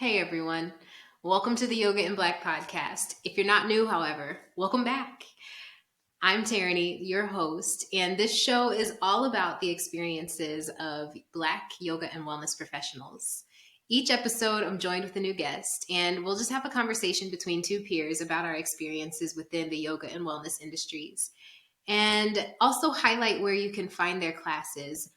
Hey everyone, welcome to the Yoga in Black podcast. If you're not new, however, welcome back. I'm Tierney, your host, and this show is all about the experiences of Black yoga and wellness professionals. Each episode, I'm joined with a new guest, and we'll just have a conversation between two peers about our experiences within the yoga and wellness industries, and also highlight where you can find their classes.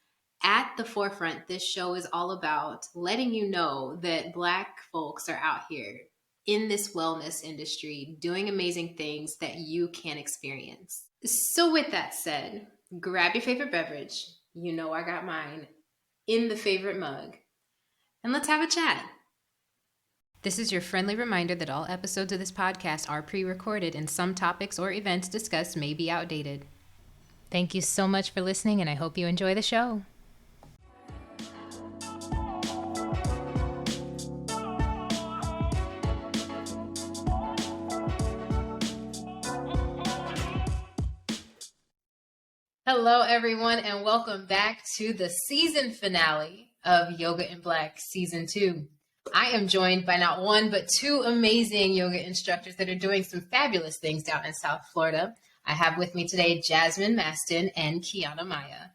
At the forefront, this show is all about letting you know that Black folks are out here in this wellness industry doing amazing things that you can experience. So with that said, grab your favorite beverage. You know I got mine in the favorite mug. And let's have a chat. This is your friendly reminder that all episodes of this podcast are pre-recorded and some topics or events discussed may be outdated. Thank you so much for listening, and I hope you enjoy the show. Hello, everyone, and welcome back to the season finale of Yoga in Black Season 2. I am joined by not one, but two amazing yoga instructors that are doing some fabulous things down in South Florida. I have with me today Jasmine Mastin and Kiyona Miah.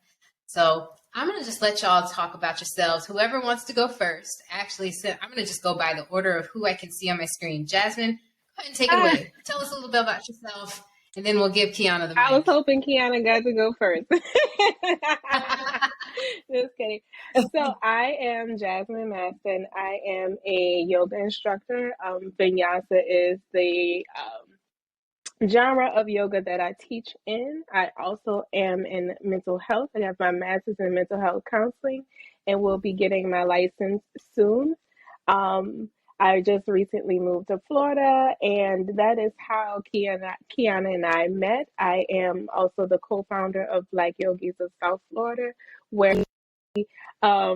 So I'm going to just let y'all talk about yourselves. Whoever wants to go first. Actually, I'm going to just go by the order of who I can see on my screen. Jasmine, go ahead and take it away. Tell us a little bit about yourself. And then we'll give Kiyona the mic. I was hoping Kiyona got to go first. Just kidding. So I am Jasmine Mastin. I am a yoga instructor. Vinyasa is the genre of yoga that I teach in. I also am in mental health. I have my master's in mental health counseling and will be getting my license soon. I just recently moved to Florida, and that is how Kiyona and I met. I am also the co-founder of Black Yogis of South Florida, where where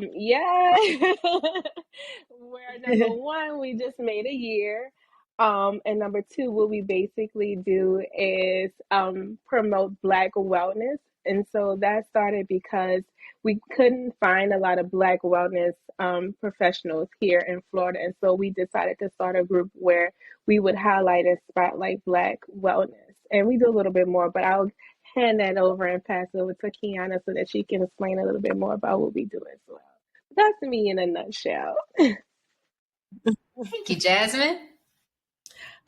number one, we just made a year. And number two, what we basically do is promote Black wellness. And so that started because we couldn't find a lot of Black wellness professionals here in Florida. And so we decided to start a group where we would highlight and spotlight Black wellness. And we do a little bit more, but I'll hand that over and pass it over to Kiyona so that she can explain a little bit more about what we do as well. That's me in a nutshell. Thank you, Jasmine.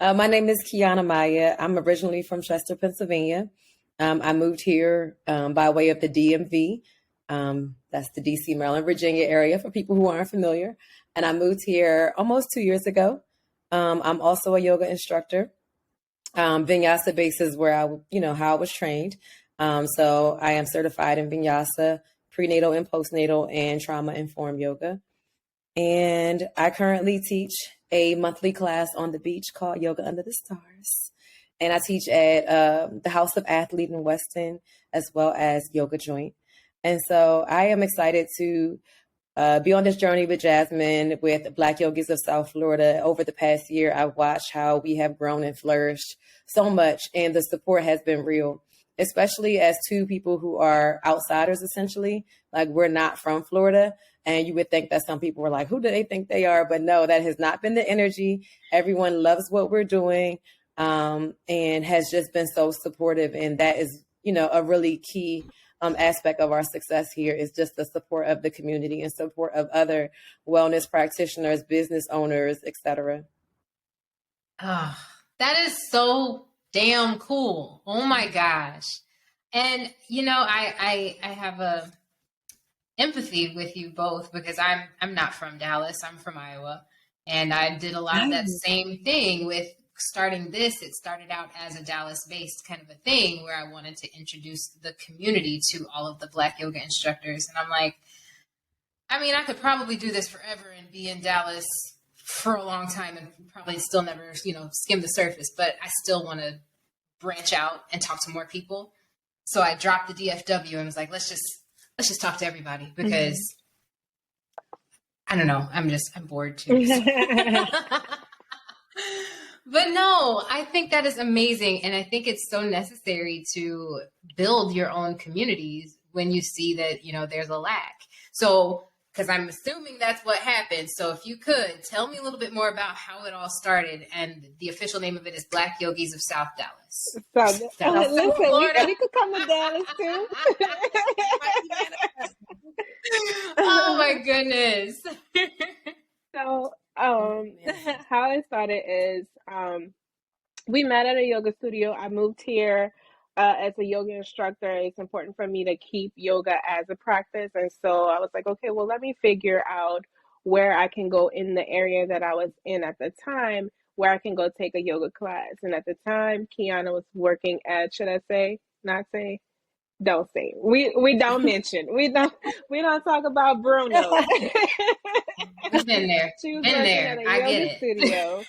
My name is Kiyona Miah. I'm originally from Chester, Pennsylvania. I moved here by way of the DMV. That's the DC, Maryland, Virginia area for people who aren't familiar. And I moved here almost 2 years ago. I'm also a yoga instructor. Vinyasa base is where how I was trained. So I am certified in Vinyasa, prenatal and postnatal, and trauma-informed yoga. And I currently teach a monthly class on the beach called Yoga Under the Stars. And I teach at the House of Athlete in Weston, as well as Yoga Joint. And so I am excited to be on this journey with Jasmine, with Black Yogis of South Florida. Over the past year, I've watched how we have grown and flourished so much, and the support has been real, especially as two people who are outsiders, essentially. Like, we're not from Florida, and you would think that some people were like, who do they think they are? But no, that has not been the energy. Everyone loves what we're doing, and has just been so supportive. And that is, a really key aspect of our success here, is just the support of the community and support of other wellness practitioners, business owners, etc. Oh, that is so damn cool. Oh my gosh. And I have a empathy with you both, because I'm not from Dallas. I'm from Iowa. And I did a lot of that same thing with starting this. It started out as a Dallas-based kind of a thing where I wanted to introduce the community to all of the Black yoga instructors. And I'm like, I could probably do this forever and be in Dallas for a long time and probably still never, skim the surface, but I still want to branch out and talk to more people. So I dropped the DFW and was like, let's just talk to everybody, because I don't know, I'm bored too. So. But no, I think that is amazing. And I think it's so necessary to build your own communities when you see that, there's a lack. So because I'm assuming that's what happened. So if you could tell me a little bit more about how it all started, and the official name of it is Black Yogis of South Dallas. So South listen, Florida. we could come to Dallas too. Oh my goodness. So how it started is we met at a yoga studio. I moved here as a yoga instructor. It's important for me to keep yoga as a practice. And so I was like, okay, well, let me figure out where I can go in the area that I was in at the time, where I can go take a yoga class. And at the time, Kiyona was working at, should I say, not say? Don't say. We don't mention. We don't talk about Bruno. We've been there. She was Been working there. at a I get yoga it. studio.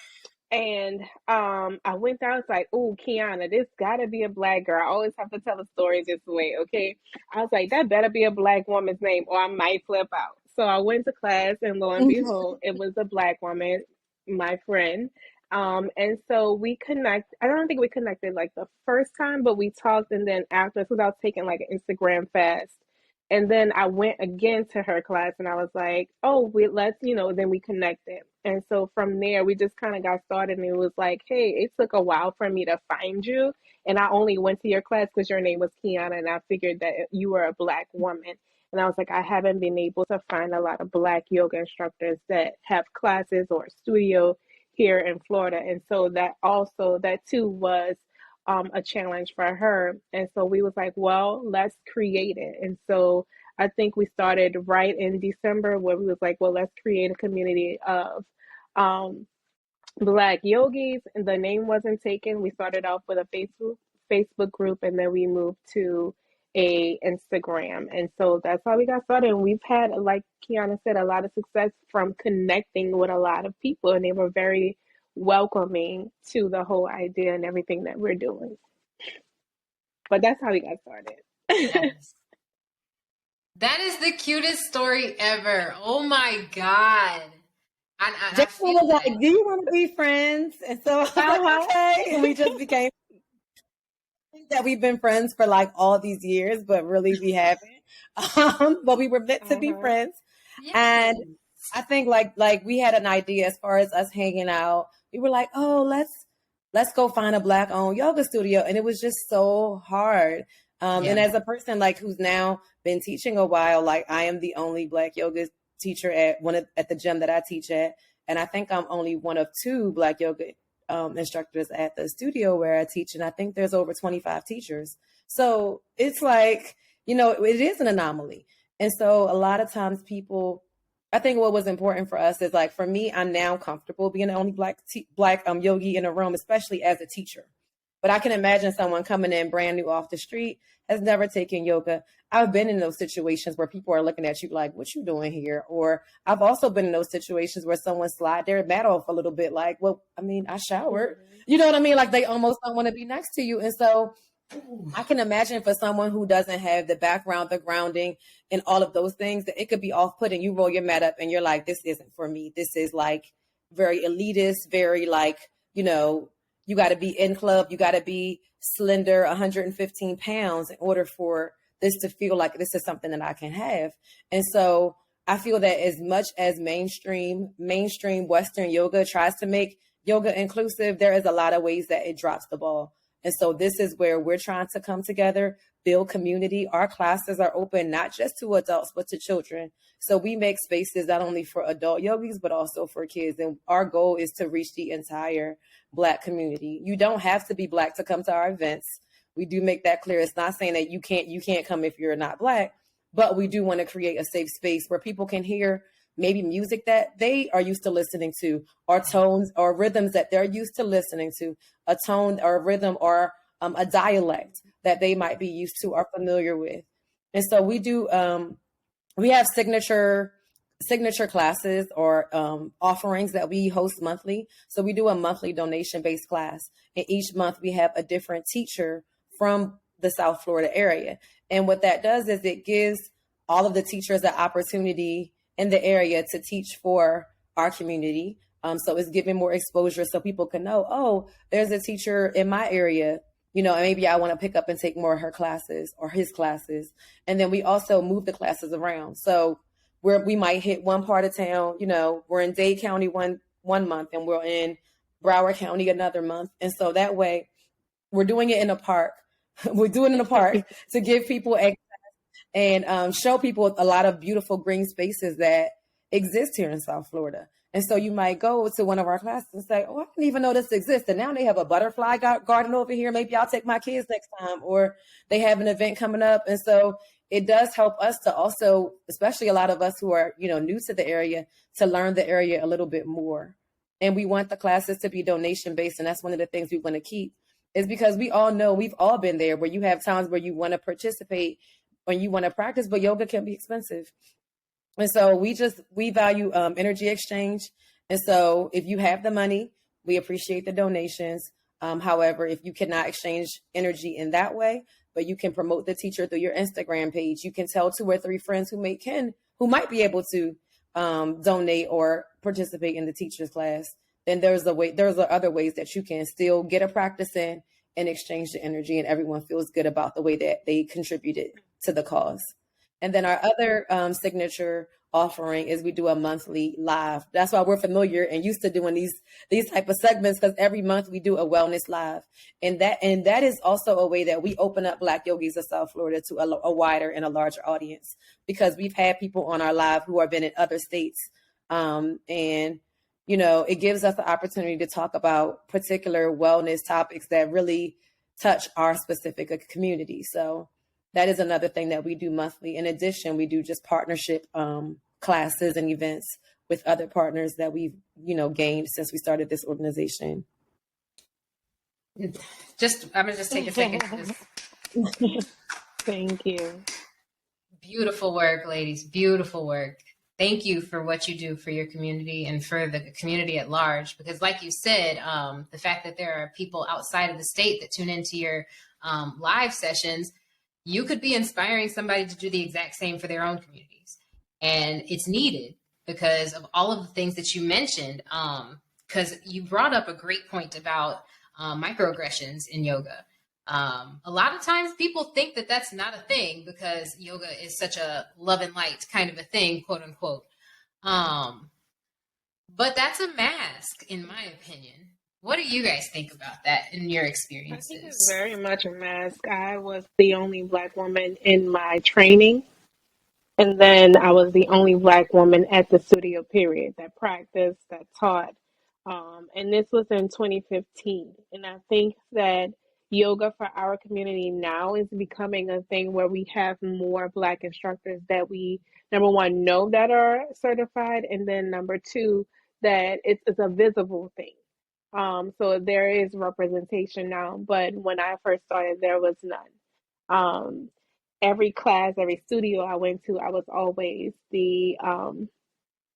And I went there, I was like, oh, Kiyona, this gotta be a Black girl. I always have to tell a story this way, okay? I was like, that better be a Black woman's name or I might flip out. So I went to class and lo and behold, it was a Black woman, my friend. And so we I don't think we connected like the first time, but we talked, and then after, because I was taking like an Instagram fast. And then I went again to her class and I was like, oh, let's, then we connected. And so from there, we just kind of got started. And it was like, hey, it took a while for me to find you. And I only went to your class because your name was Kiyona. And I figured that you were a Black woman. And I was like, I haven't been able to find a lot of Black yoga instructors that have classes or studio here in Florida. And so that too was a challenge for her. And so we was like, well, let's create it. And so I think we started right in December where we was like, well, let's create a community of Black yogis. And the name wasn't taken. We started off with a Facebook group, and then we moved to a Instagram. And so that's how we got started. And we've had, like Kiyona said, a lot of success from connecting with a lot of people, and they were very welcoming to the whole idea and everything that we're doing. But that's how we got started. Yes. That is the cutest story ever. Oh my God. Jasmine was like, do you want to be friends? And so I was like, okay. And we just became that we've been friends for like all these years, but really we haven't. But we were meant to be friends. Yes. And I think like we had an idea as far as us hanging out. We were like, oh, let's go find a Black owned yoga studio. And it was just so hard. And as a person like who's now been teaching a while, like I am the only Black yoga teacher at the gym that I teach at. And I think I'm only one of 2 Black yoga instructors at the studio where I teach. And I think there's over 25 teachers. So it's like, it is an anomaly. And so a lot of times I think what was important for us is like, for me, I'm now comfortable being the only black yogi in a room, especially as a teacher. But I can imagine someone coming in brand new off the street, has never taken yoga. I've been in those situations where people are looking at you like, what you doing here? Or I've also been in those situations where someone slide their mat off a little bit like, well, I mean, I showered. You know what I mean? Like they almost don't want to be next to you. And so I can imagine for someone who doesn't have the background, the grounding, and all of those things, that it could be off-putting. You roll your mat up and you're like, this isn't for me. This is like very elitist, very like, you got to be in club. You got to be slender, 115 pounds in order for this to feel like this is something that I can have. And so I feel that as much as mainstream Western yoga tries to make yoga inclusive, there is a lot of ways that it drops the ball. And so this is where we're trying to come together, build community. Our classes are open not just to adults, but to children. So we make spaces not only for adult yogis, but also for kids. And our goal is to reach the entire Black community. You don't have to be Black to come to our events. We do make that clear. It's not saying that you can't come if you're not Black, but we do want to create a safe space where people can hear maybe music that they are used to listening to, or tones or rhythms that they're used to listening to, a tone or a rhythm or a dialect that they might be used to or familiar with. And so we do, we have signature classes or offerings that we host monthly. So we do a monthly donation-based class. And each month we have a different teacher from the South Florida area. And what that does is it gives all of the teachers the opportunity in the area to teach for our community. So it's giving more exposure so people can know, oh, there's a teacher in my area, and maybe I want to pick up and take more of her classes or his classes. And then we also move the classes around. So where we might hit one part of town. We're in Dade County one month, and we're in Broward County another month. And so that way we're doing it in a park. We're doing it in a park to give people access and show people a lot of beautiful green spaces that exist here in South Florida. And so you might go to one of our classes and say, oh, I didn't even know this exists. And now they have a butterfly garden over here. Maybe I'll take my kids next time. Or they have an event coming up. And so it does help us to also, especially a lot of us who are, new to the area, to learn the area a little bit more. And we want the classes to be donation based. And that's one of the things we want to keep, is because we all know, we've all been there, where you have times where you want to participate or you want to practice, but yoga can be expensive. And so we value energy exchange. And so if you have the money, we appreciate the donations. However, if you cannot exchange energy in that way, but you can promote the teacher through your Instagram page, you can tell 2 or 3 friends who might be able to donate or participate in the teacher's class. Then there's other ways that you can still get a practice in and exchange the energy, and everyone feels good about the way that they contributed to the cause. And then our other signature offering is we do a monthly live. That's why we're familiar and used to doing these type of segments, because every month we do a wellness live. And that is also a way that we open up Black Yogis of South Florida to a wider and a larger audience, because we've had people on our live who have been in other states. And it gives us the opportunity to talk about particular wellness topics that really touch our specific community. So that is another thing that we do monthly. In addition, we do just partnership classes and events with other partners that we've, gained since we started this organization. I'm gonna just take a second to Thank you. Beautiful work, ladies. Beautiful work. Thank you for what you do for your community and for the community at large. Because like you said, the fact that there are people outside of the state that tune into your live sessions, you could be inspiring somebody to do the exact same for their own communities. And it's needed because of all of the things that you mentioned. Because you brought up a great point about microaggressions in yoga. A lot of times people think that that's not a thing because yoga is such a love and light kind of a thing, quote unquote. But that's a mask, in my opinion. What do you guys think about that in your experiences? I think it's very much a mask. I was the only Black woman in my training. And then I was the only Black woman at the studio, period, that practiced, that taught. And this was in 2015. And I think that yoga for our community now is becoming a thing where we have more Black instructors that we, number one, know that are certified. And then number two, that it's a visible thing. So there is representation now, but when I first started, there was none. Every class, every studio I went to, I was always the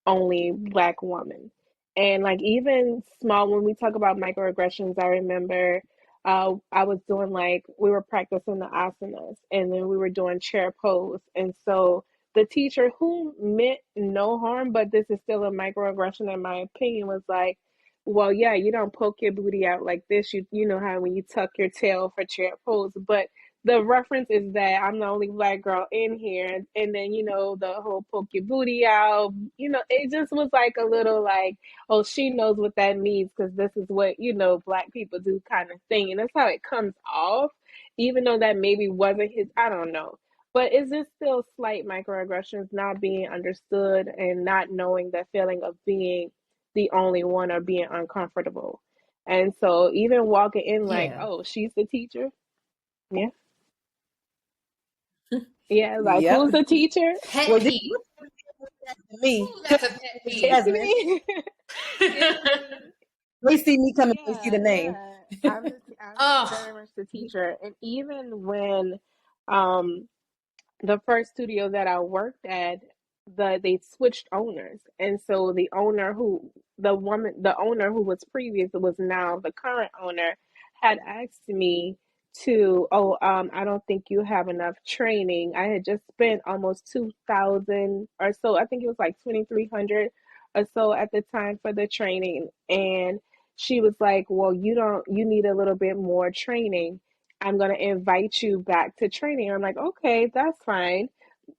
only Black woman. And like even small, when we talk about microaggressions, I remember I was doing we were practicing the asanas and then we were doing chair pose. And so the teacher, who meant no harm, but this is still a microaggression in my opinion, was like, well, yeah, you don't poke your booty out like this. You know how when you tuck your tail for chair pose, but the reference is that I'm the only Black girl in here, and then the whole poke your booty out. It just was like a little oh, she knows what that means because this is what Black people do kind of thing, and that's how it comes off, even though that maybe wasn't his. I don't know, but is this still slight microaggressions, not being understood and not knowing that feeling of being the only one or being uncomfortable, and so even walking in oh, she's the teacher, yeah. Yeah, Yep. who's the teacher? Pet peeve. Me. Ooh, that's a pet peeve. Jasmine. They see me coming, they see the name. Yeah. I'm very much the teacher. And even when the first studio that I worked at, they switched owners. And so the owner who was previous, was now the current owner, had asked me to, I don't think you have enough training. I had just spent almost 2,000 or so. I think it was like 2,300 or so at the time for the training. And she was like, well, you need a little bit more training. I'm going to invite you back to training. I'm like, okay, that's fine.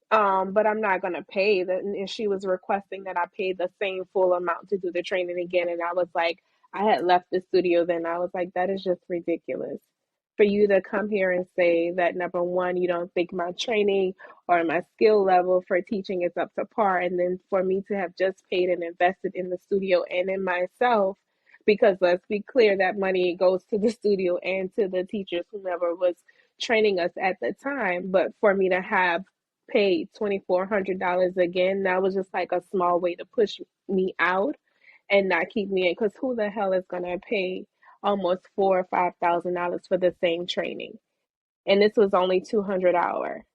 but I'm not gonna pay that. And she was requesting that I pay the same full amount to do the training again. And I was like, I had left the studio then. I was like, that is just ridiculous. For you to come here and say that, number one, you don't think my training or my skill level for teaching is up to par, and then for me to have just paid and invested in the studio and in myself, because let's be clear, that money goes to the studio and to the teachers, whomever was training us at the time. But for me to have paid $2,400 again, that was just like a small way to push me out and not keep me in. Because who the hell is gonna pay almost $4,000 or $5,000 for the same training? And this was only 200 hour.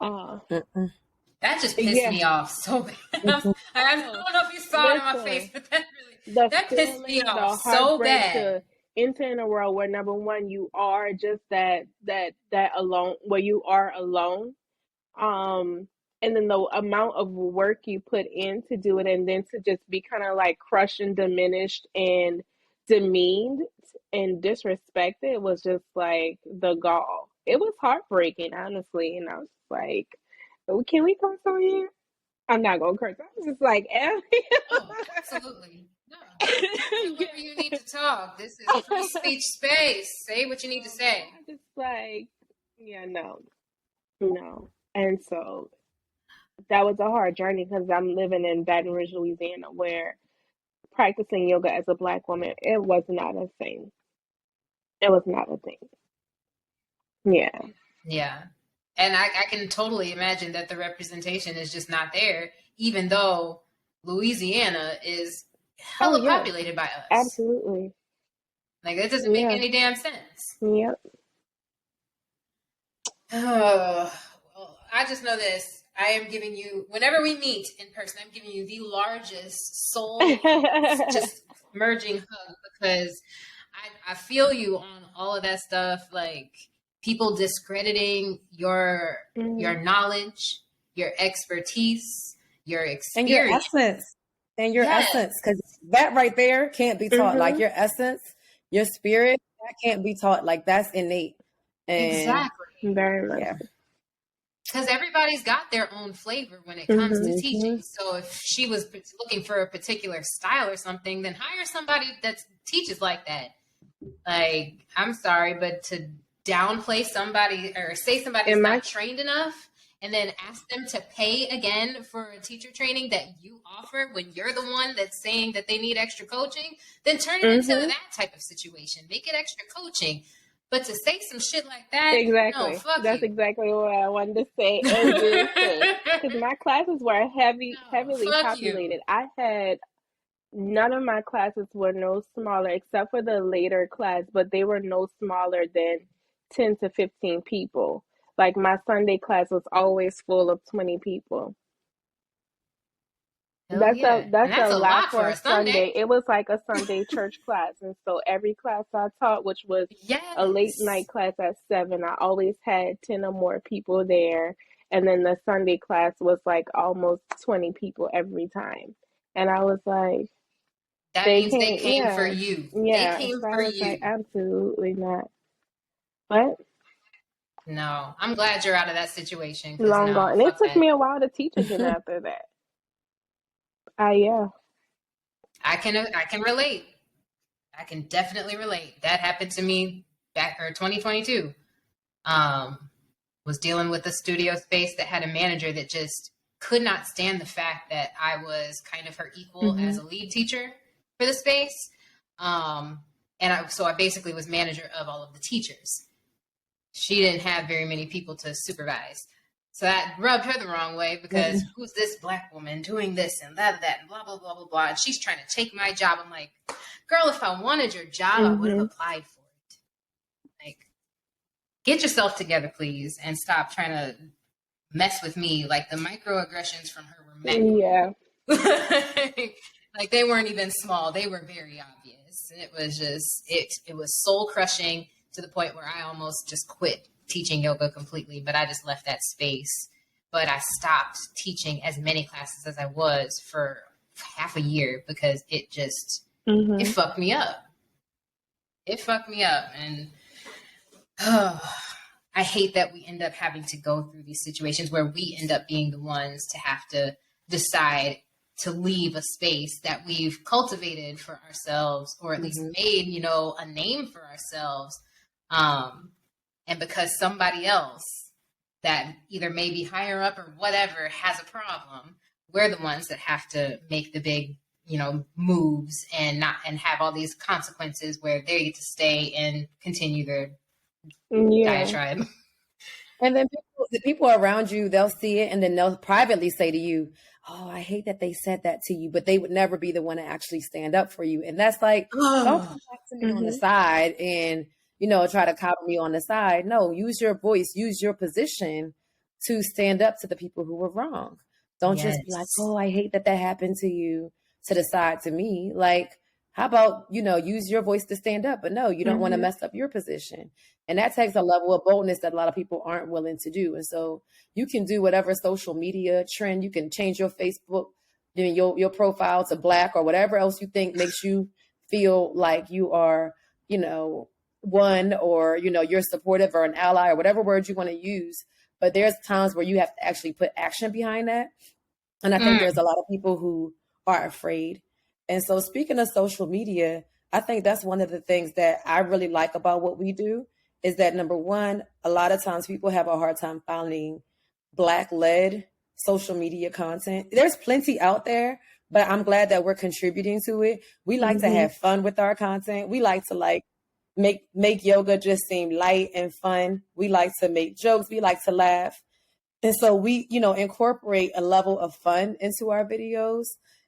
Mm-mm. That just pissed Yeah. me off so bad. Mhm. I don't know if you saw it on my face, Listen, but the that pissed me feeling, off the so heartbreak bad. to enter in a world where, number one, you are just that alone, where you are alone. And then the amount of work you put in to do it, and then to just be kind of like crushed and diminished and demeaned and disrespected, was just like the gall. It was heartbreaking, honestly. And I was like, "Oh, can we talk on here?" I'm not gonna curse. I was just like, Oh, absolutely. No. Talk wherever you need to talk. This is free speech space. Say what you need to say. I just like, yeah, no, no. And so that was a hard journey, because I'm living in Baton Rouge, Louisiana, where practicing yoga as a Black woman, it was not a thing. It was not a thing. Yeah. Yeah. And I can totally imagine that the representation is just not there, even though Louisiana is Oh, hella yes, populated by us. absolutely. Like, that doesn't make Yeah. any damn sense. Yep. Oh, well, I just know this. I am giving you, whenever we meet in person, I'm giving you the largest soul just merging hug, because I feel you on all of that stuff. Like, people discrediting your Mhm. knowledge, your expertise, your And your experience. essence. And your Yes, essence. Because that right there can't be taught. Like Mhm. your essence, your spirit, that can't be taught. Like that's innate. And exactly. Very much. yeah. Because everybody's got their own flavor when it comes to Mhm. teaching. Mm-hmm. So if she was looking for a particular style or something, then hire somebody that teaches like that. Like, I'm sorry, but to downplay somebody or say somebody's In my not trained enough and then ask them to pay again for a teacher training that you offer when you're the one that's saying that they need extra coaching, then turn it into Mhm. that type of situation. Make it extra coaching. But to say some shit like that, no, Exactly. fuck That's you. exactly what I wanted to say and did say. Because my classes were No, heavily fuck you. populated. I had none of my classes were no smaller, except for the later class, but they were no smaller than 10 to 15 people. Like my Sunday class was always full of 20 people. Hell yeah. And That's a that's a lot lot for for a a Sunday. Sunday. It was like a Sunday church class. And so every class I taught, which was a late night Yes. class at 7, I always had 10 or more people there. And then the Sunday class was like almost 20 people every time. And I was like, That they means they can't, came for yeah, you. They yeah. came So I for was like, you. absolutely not. But No, I'm glad you're out of that situation because long gone. no, And it fuck took that. me a while to teach again after that. Yeah. I can relate. I can definitely relate. That happened to me back or 2022. Um, was dealing with a studio space that had a manager that just could not stand the fact that I was kind of her equal as Hmm. a lead teacher for the space. So I basically was manager of all of the teachers. She didn't have very many people to supervise. So that rubbed her the wrong way because who's this Black woman doing this and that and blah, blah, blah, blah, blah. And she's trying to take my job. I'm like, girl, if I wanted your job, I would have Hmm. applied for it. Like, get yourself together, please, and stop trying to mess with me. Like, the microaggressions from her were Yeah. macro. Like, they weren't even small. They were very obvious. And it was just, it was soul crushing to the point where I almost just quit teaching yoga completely, but I just left that space. But I stopped teaching as many classes as I was for half a year because it just, it Hmm. fucked me up. It fucked me up. And I hate that we end up having to go through these situations where we end up being the ones to have to decide to leave a space that we've cultivated for ourselves, or at least made, a name for ourselves. And because somebody else that either maybe higher up or whatever has a problem, we're the ones that have to make the big, moves and have all these consequences where they get to stay and continue their diatribe. And then the people around you, they'll see it and then they'll privately say to you, oh, I hate that they said that to you, but they would never be the one to actually stand up for you. And that's like, don't come back to me on the side and, try to cover me on the side. No, use your voice, use your position to stand up to the people who were wrong. Don't just be like, oh, I hate that happened to you, to the side to me. Like, how about, use your voice to stand up? But no, you don't want to mess up your position. And that takes a level of boldness that a lot of people aren't willing to do. And so you can do whatever social media trend, you can change your Facebook, your profile to Black or whatever else you think makes you feel like you are, one, or, you're supportive or an ally or whatever word you want to use. But there's times where you have to actually put action behind that. And I think there's a lot of people who are afraid. And so speaking of social media, I think that's one of the things that I really like about what we do is that, number one, a lot of times people have a hard time finding Black-led social media content. There's plenty out there, but I'm glad that we're contributing to it. We like to have fun with our content. We like to make yoga just seem light and fun. We like to make jokes. We like to laugh. And so we, incorporate a level of fun into our videos.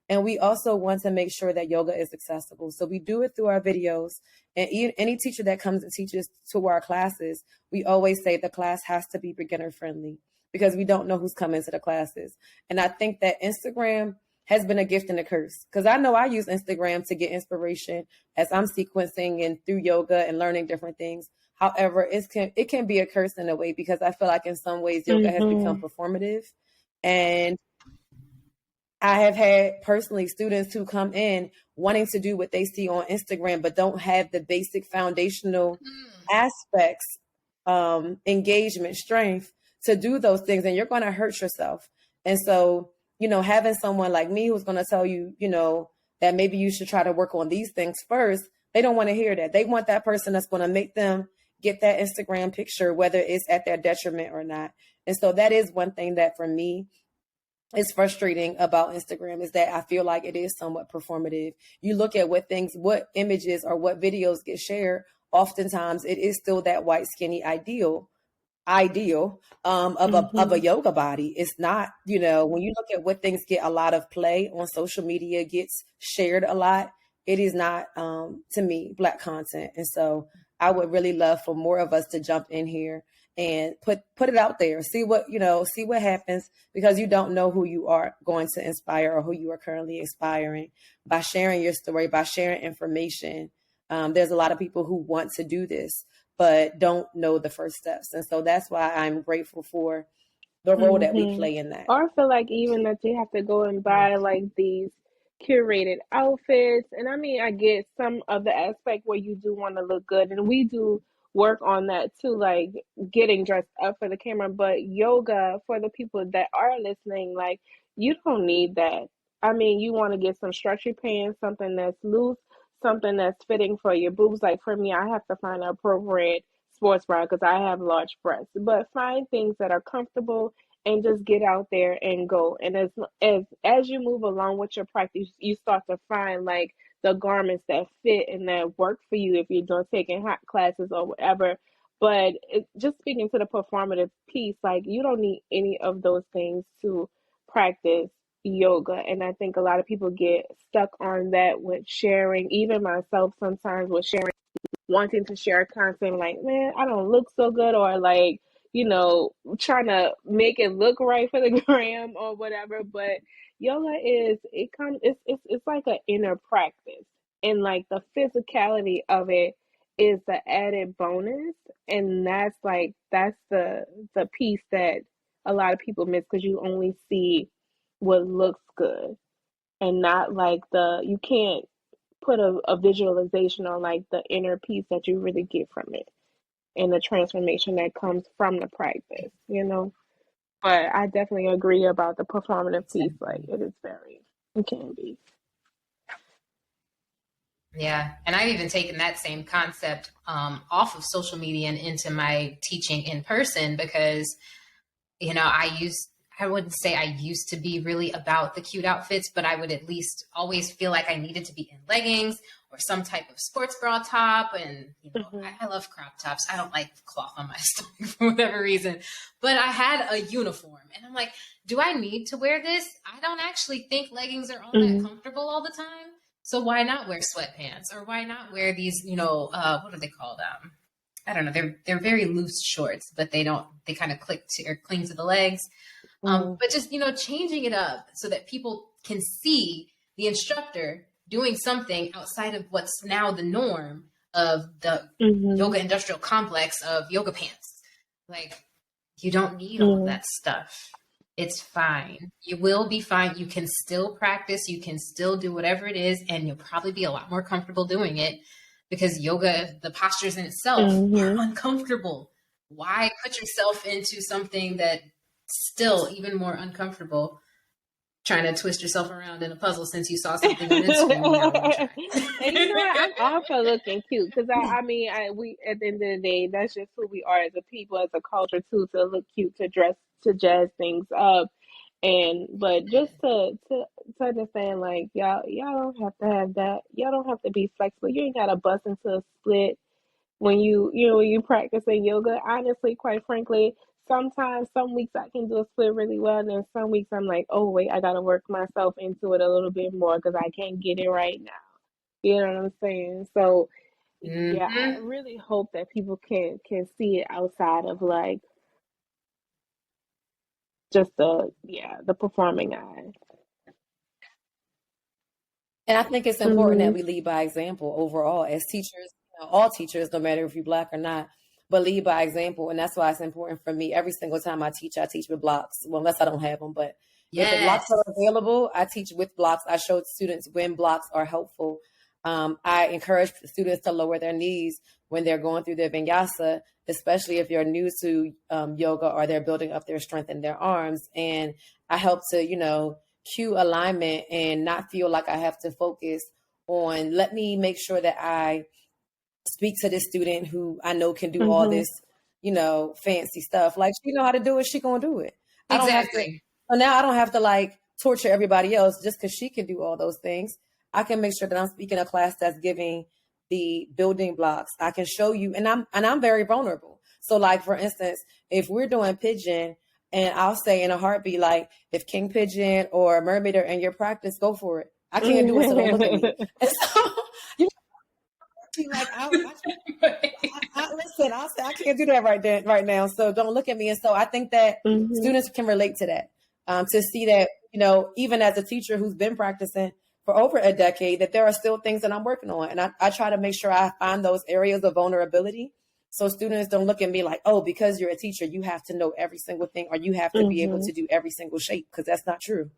And we also want to make sure that yoga is accessible. So we do it through our videos. And any teacher that comes and teaches to our classes, we always say the class has to be beginner friendly because we don't know who's coming to the classes. And I think that Instagram has been a gift and a curse, because I know I use Instagram to get inspiration as I'm sequencing and through yoga and learning different things. However, it can be a curse in a way, because I feel like in some ways yoga has become performative. And I have had personally students who come in wanting to do what they see on Instagram, but don't have the basic foundational aspects, engagement, strength to do those things. And you're going to hurt yourself. And so, having someone like me who's going to tell you, that maybe you should try to work on these things first, they don't want to hear that. They want that person that's going to make them get that Instagram picture, whether it's at their detriment or not. And so that is one thing that for me is frustrating about Instagram, is that I feel like it is somewhat performative. You look at what images or what videos get shared, oftentimes it is still that white, skinny ideal of a yoga body. It's not, when you look at what things get a lot of play on social media, gets shared a lot, it is not, to me, Black content. And so I would really love for more of us to jump in here and put it out there, see what happens, because you don't know who you are going to inspire or who you are currently inspiring by sharing your story, by sharing information. There's a lot of people who want to do this, but don't know the first steps. And so that's why I'm grateful for the role that we play in that. Or I feel like even that you have to go and buy like these curated outfits. And I mean, I get some of the aspect where you do want to look good, and we do work on that too, like getting dressed up for the camera. But yoga, for the people that are listening, like, you don't need that. I mean, you want to get some structured pants, something that's loose, something that's fitting for your boobs. Like for me, I have to find an appropriate sports bra because I have large breasts. But find things that are comfortable and just get out there and go. And as you move along with your practice, you start to find like the garments that fit and that work for you if you're doing taking hot classes or whatever. But just speaking to the performative piece, like, you don't need any of those things to practice yoga. And I think a lot of people get stuck on that with sharing, even myself sometimes with sharing, wanting to share content like, man, I don't look so good, or like, trying to make it look right for the gram or whatever. But yoga it's like an inner practice, and like the physicality of it is the added bonus. And that's the piece that a lot of people miss, because you only see what looks good, and not like you can't put a visualization on like the inner piece that you really get from it. and the transformation that comes from the practice, you know. But I definitely agree about the performative piece. Like it can be. Yeah. And I've even taken that same concept off of social media and into my teaching in person because, you know, I wouldn't say I used to be really about the cute outfits, but I would at least always feel like I needed to be in leggings or some type of sports bra top. And, you know, I love crop tops. I don't like cloth on my stomach for whatever reason, but I had a uniform and I'm like, do I need to wear this? I don't actually think leggings are all that comfortable all the time. So why not wear sweatpants or why not wear these, you know, what are they called? I don't know. They're very loose shorts, but they kind of click to or cling to the legs. But just, you know, changing it up so that people can see the instructor doing something outside of what's now the norm of the yoga industrial complex of yoga pants. Like, you don't need all of that stuff. It's fine. You will be fine. You can still practice. You can still do whatever it is, and you'll probably be a lot more comfortable doing it because yoga, the postures in itself are uncomfortable. Why put yourself into something that still even more uncomfortable trying to twist yourself around in a puzzle since you saw something on Instagram? And you know what? I'm all for looking cute because we at the end of the day, that's just who we are as a people, as a culture too, to look cute, to dress, to jazz things up, but just to understand, like y'all don't have to have that. Y'all don't have to be flexible. You ain't gotta bust into a split when when you practicing yoga. Honestly, quite frankly, sometimes some weeks I can do a split really well, and then some weeks I'm like, oh wait, I gotta work myself into it a little bit more because I can't get it right now. You know what I'm saying? So yeah, I really hope that people can see it outside of like just the performing eye. And I think it's important that we lead by example overall as teachers, you know, all teachers, no matter if you're Black or not, but lead by example. And that's why it's important for me. Every single time I teach with blocks. Well, unless I don't have them, but if the blocks are available, I teach with blocks. I show students when blocks are helpful. I encourage students to lower their knees when they're going through their vinyasa, especially if you're new to yoga or they're building up their strength in their arms. And I help to, you know, cue alignment and not feel like I have to focus on, let me make sure that I speak to this student who I know can do all this, you know, fancy stuff. Like, she know how to do it, she gonna do it. I don't have to. So now I don't have to like torture everybody else just because she can do all those things. I can make sure that I'm speaking a class that's giving the building blocks. I can show you, and I'm very vulnerable. So like, for instance, if we're doing pigeon, and I'll say in a heartbeat, like, if King Pigeon or Mermaid are in your practice, go for it. I can't do it, so don't look at me. And so you be like, listen, I'll say I can't do that right now. So don't look at me. And so I think that students can relate to that, to see that, you know, even as a teacher who's been practicing for over a decade, that there are still things that I'm working on. And I try to make sure I find those areas of vulnerability. So students don't look at me like, oh, because you're a teacher, you have to know every single thing, or you have to be able to do every single shape, because that's not true.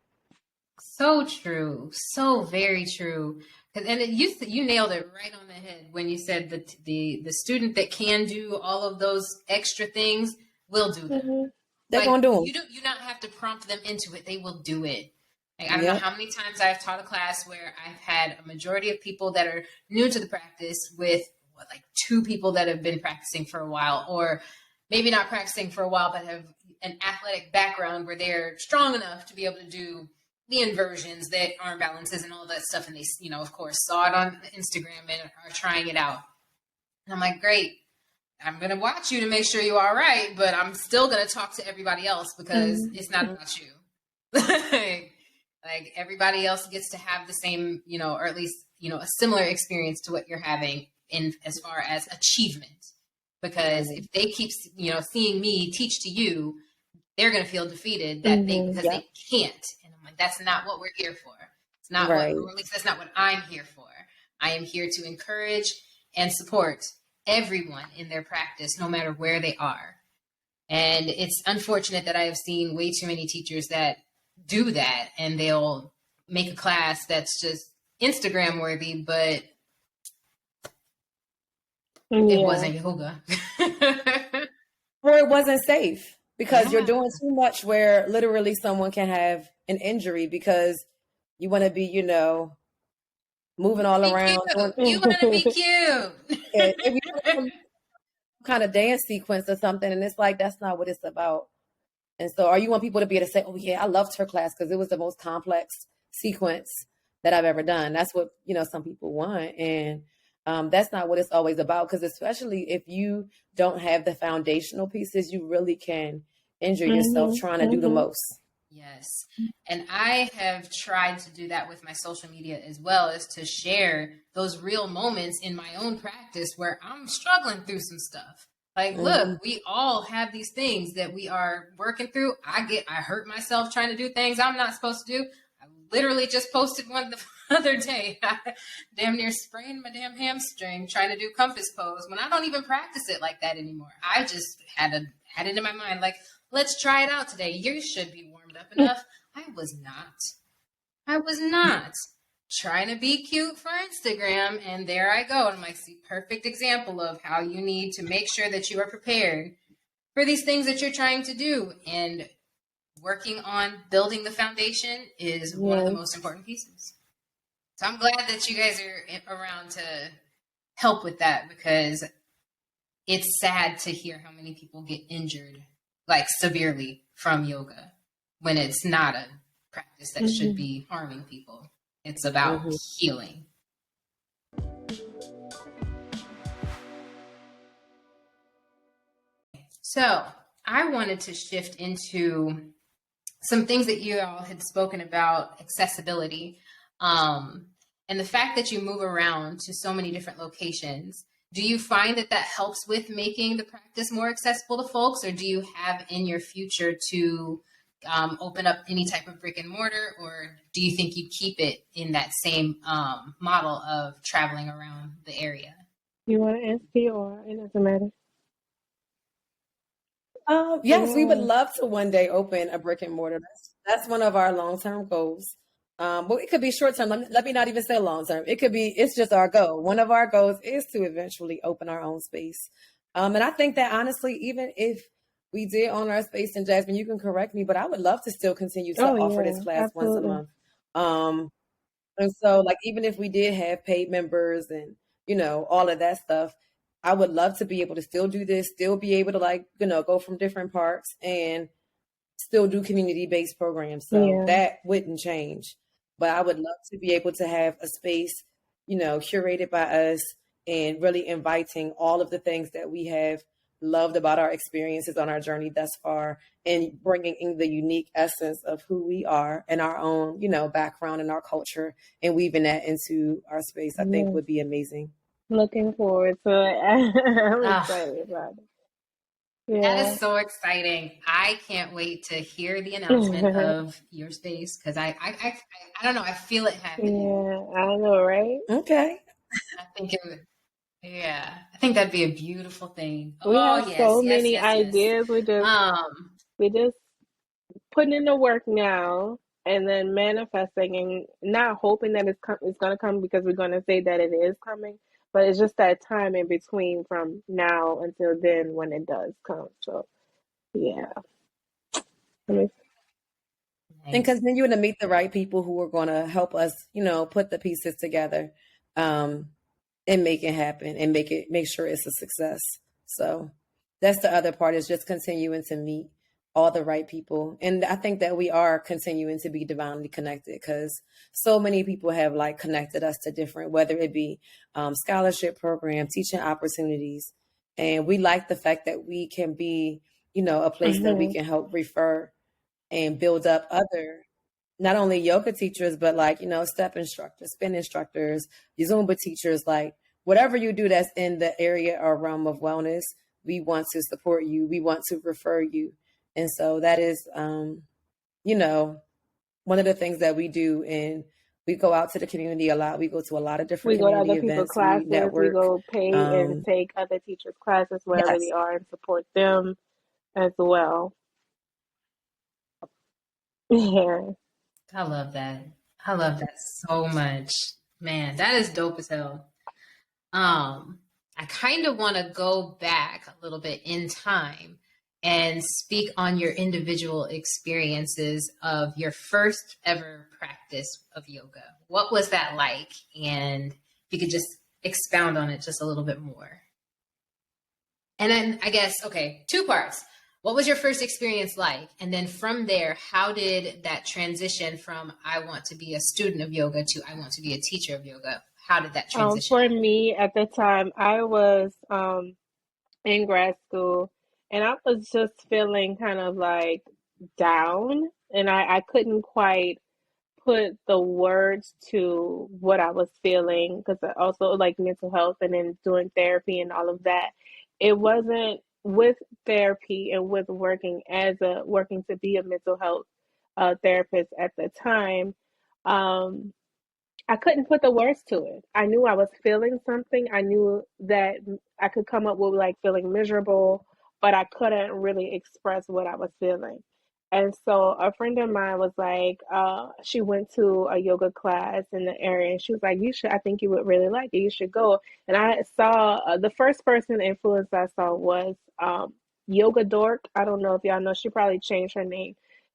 So true. So very true. And you nailed it right on the head when you said that the student that can do all of those extra things will do them. They're going to do them. You not have to prompt them into it. They will do it. Like, I don't know how many times I've taught a class where I've had a majority of people that are new to the practice with like 2 people that have been practicing for a while, or maybe not practicing for a while, but have an athletic background where they're strong enough to be able to do the inversions, the arm balances and all that stuff. And they, you know, of course, saw it on Instagram and are trying it out. And I'm like, great. I'm going to watch you to make sure you're all right, but I'm still going to talk to everybody else because it's not about you. Like everybody else gets to have the same, you know, or at least, you know, a similar experience to what you're having in as far as achievement. Because if they keep, you know, seeing me teach to you, they're going to feel defeated that because they can't. And I'm like, that's not what we're here for. It's not what, or at least that's not what I'm here for. I am here to encourage and support everyone in their practice, no matter where they are. And it's unfortunate that I have seen way too many teachers that do that, and they'll make a class that's just Instagram worthy, but It Yeah. wasn't yoga. Or it wasn't safe because you're Yeah. doing too much where literally someone can have an injury because you want to be, moving all Be around. cute. You want to be cute. Maybe some kind of dance sequence or something. And it's like, that's not what it's about. And so, or you want people to be able to say, oh, yeah, I loved her class because it was the most complex sequence that I've ever done. That's what, some people want. And that's not what it's always about. Because especially if you don't have the foundational pieces, you really can injure yourself trying to do the most. Yes. And I have tried to do that with my social media as well, is to share those real moments in my own practice where I'm struggling through some stuff. Like, look, we all have these things that we are working through. I hurt myself trying to do things I'm not supposed to do. I literally just posted one the other day. I damn near sprained my damn hamstring trying to do compass pose when I don't even practice it like that anymore. I just had it in my mind, like, let's try it out today. You should be warmed up enough. I was not trying to be cute for Instagram. And there I go. And I'm like, see, perfect example of how you need to make sure that you are prepared for these things that you're trying to do. And working on building the foundation is one of the most important pieces. So I'm glad that you guys are around to help with that, because it's sad to hear how many people get injured, like severely, from yoga when it's not a practice that should be harming people. It's about healing. So I wanted to shift into some things that you all had spoken about, accessibility, and the fact that you move around to so many different locations. Do you find that helps with making the practice more accessible to folks, or do you have in your future to open up any type of brick and mortar, or do you think you keep it in that same model of traveling around the area? You want to answer, or it doesn't matter? Yes, we would love to one day open a brick and mortar. That's one of our long-term goals. But it could be short-term. Let me not even say long-term. It's just our goal. One of our goals is to eventually open our own space. And I think that honestly, even if we did own our space, and Jasmine, you can correct me, but I would love to still continue to offer this class once a month. And so like, even if we did have paid members and, all of that stuff, I would love to be able to still do this, still be able to go from different parts and still do community-based programs. So that wouldn't change. But I would love to be able to have a space, curated by us and really inviting all of the things that we have loved about our experiences on our journey thus far, and bringing in the unique essence of who we are and our own, background and our culture, and weaving that into our space, I think would be amazing. Looking forward to it. I'm excited about it. Yeah. That is so exciting. I can't wait to hear the announcement of your space, because I don't know, I feel it happening. Yeah, I know, right? Okay. I think it would. Yeah, I think that'd be a beautiful thing. We have so many ideas. Yes. We just putting in the work now, and then manifesting, and not hoping that it's going to come because we're going to say that it is coming. But it's just that time in between from now until then when it does come. So, yeah. And continuing to meet the right people who are going to help us, put the pieces together, and make it happen and make sure it's a success. So that's the other part, is just continuing to meet all the right people. And I think that we are continuing to be divinely connected, because so many people have connected us to different, whether it be scholarship programs, teaching opportunities. And we like the fact that we can be, a place that we can help refer and build up other, not only yoga teachers, but step instructors, spin instructors, Zumba teachers, whatever you do that's in the area or realm of wellness, we want to support you. We want to refer you. And so that is, one of the things that we do. And we go out to the community a lot. We go to a lot of different community events. We go to other people's classes. We go pay and take other teachers' classes wherever they are and support them as well. Yeah. I love that. I love that so much. Man, that is dope as hell. I kind of want to go back a little bit in time and speak on your individual experiences of your first ever practice of yoga. What was that like? And if you could just expound on it just a little bit more. And then I guess, okay, two parts. What was your first experience like? And then from there, how did that transition from I want to be a student of yoga to I want to be a teacher of yoga? How did that transition For happen? me, at the time, I was in grad school, and I was just feeling kind of like down, and I couldn't quite put the words to what I was feeling because I also like mental health and then doing therapy and all of that. It wasn't with therapy and with working to be a mental health therapist at the time. Um, I couldn't put the words to it. I knew I was feeling something. I knew that I could come up with like feeling miserable, but I couldn't really express what I was feeling. And so a friend of mine was like, she went to a yoga class in the area, and she was like, I think you would really like it. You should go. And I saw the first person influence I saw was Yoga Dork. I don't know if y'all know, she probably changed her name.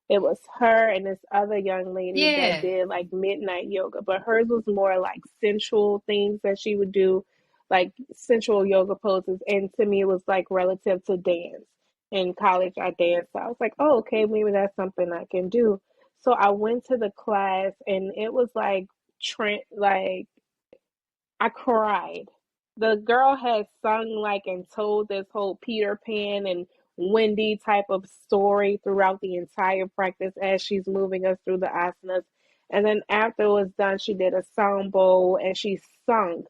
It was her and this other young lady that Yeah. did like midnight yoga, but hers was more like sensual things that she would do, like sensual yoga poses. And to me, it was like relative to dance. In college, I danced. So I was like, oh, okay, maybe that's something I can do. So I went to the class, and it was like, like I cried. The girl had sung like and told this whole Peter Pan and Wendy type of story throughout the entire practice as she's moving us through the asanas. And then after it was done, she did a song bowl and she sung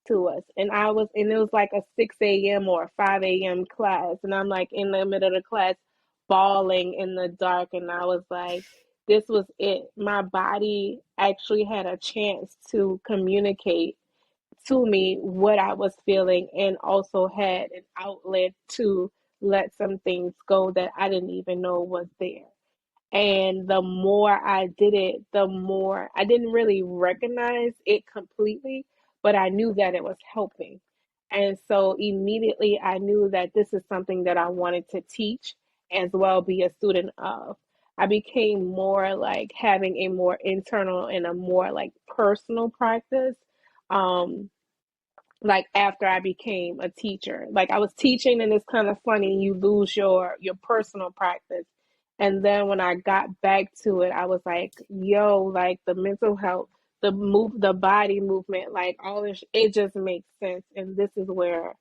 to us. And it was like a 6 a.m. or a 5 a.m. class. And I'm like in the middle of the class, bawling in the dark. And I was like, this was it. My body actually had a chance to communicate to me what I was feeling, and also had an outlet to let some things go that I didn't even know was there. And the more I did it, the more I didn't really recognize it completely, but I knew that it was helping. And so immediately I knew that this is something that I wanted to teach as well, be a student of. I became more like having a more internal and a more like personal practice. Um, like after I became a teacher. Like I was teaching, and it's kind of funny, you lose your personal practice. And then when I got back to it, I was like, yo, like the mental health, the body movement, like all this, it just makes sense. And this is where,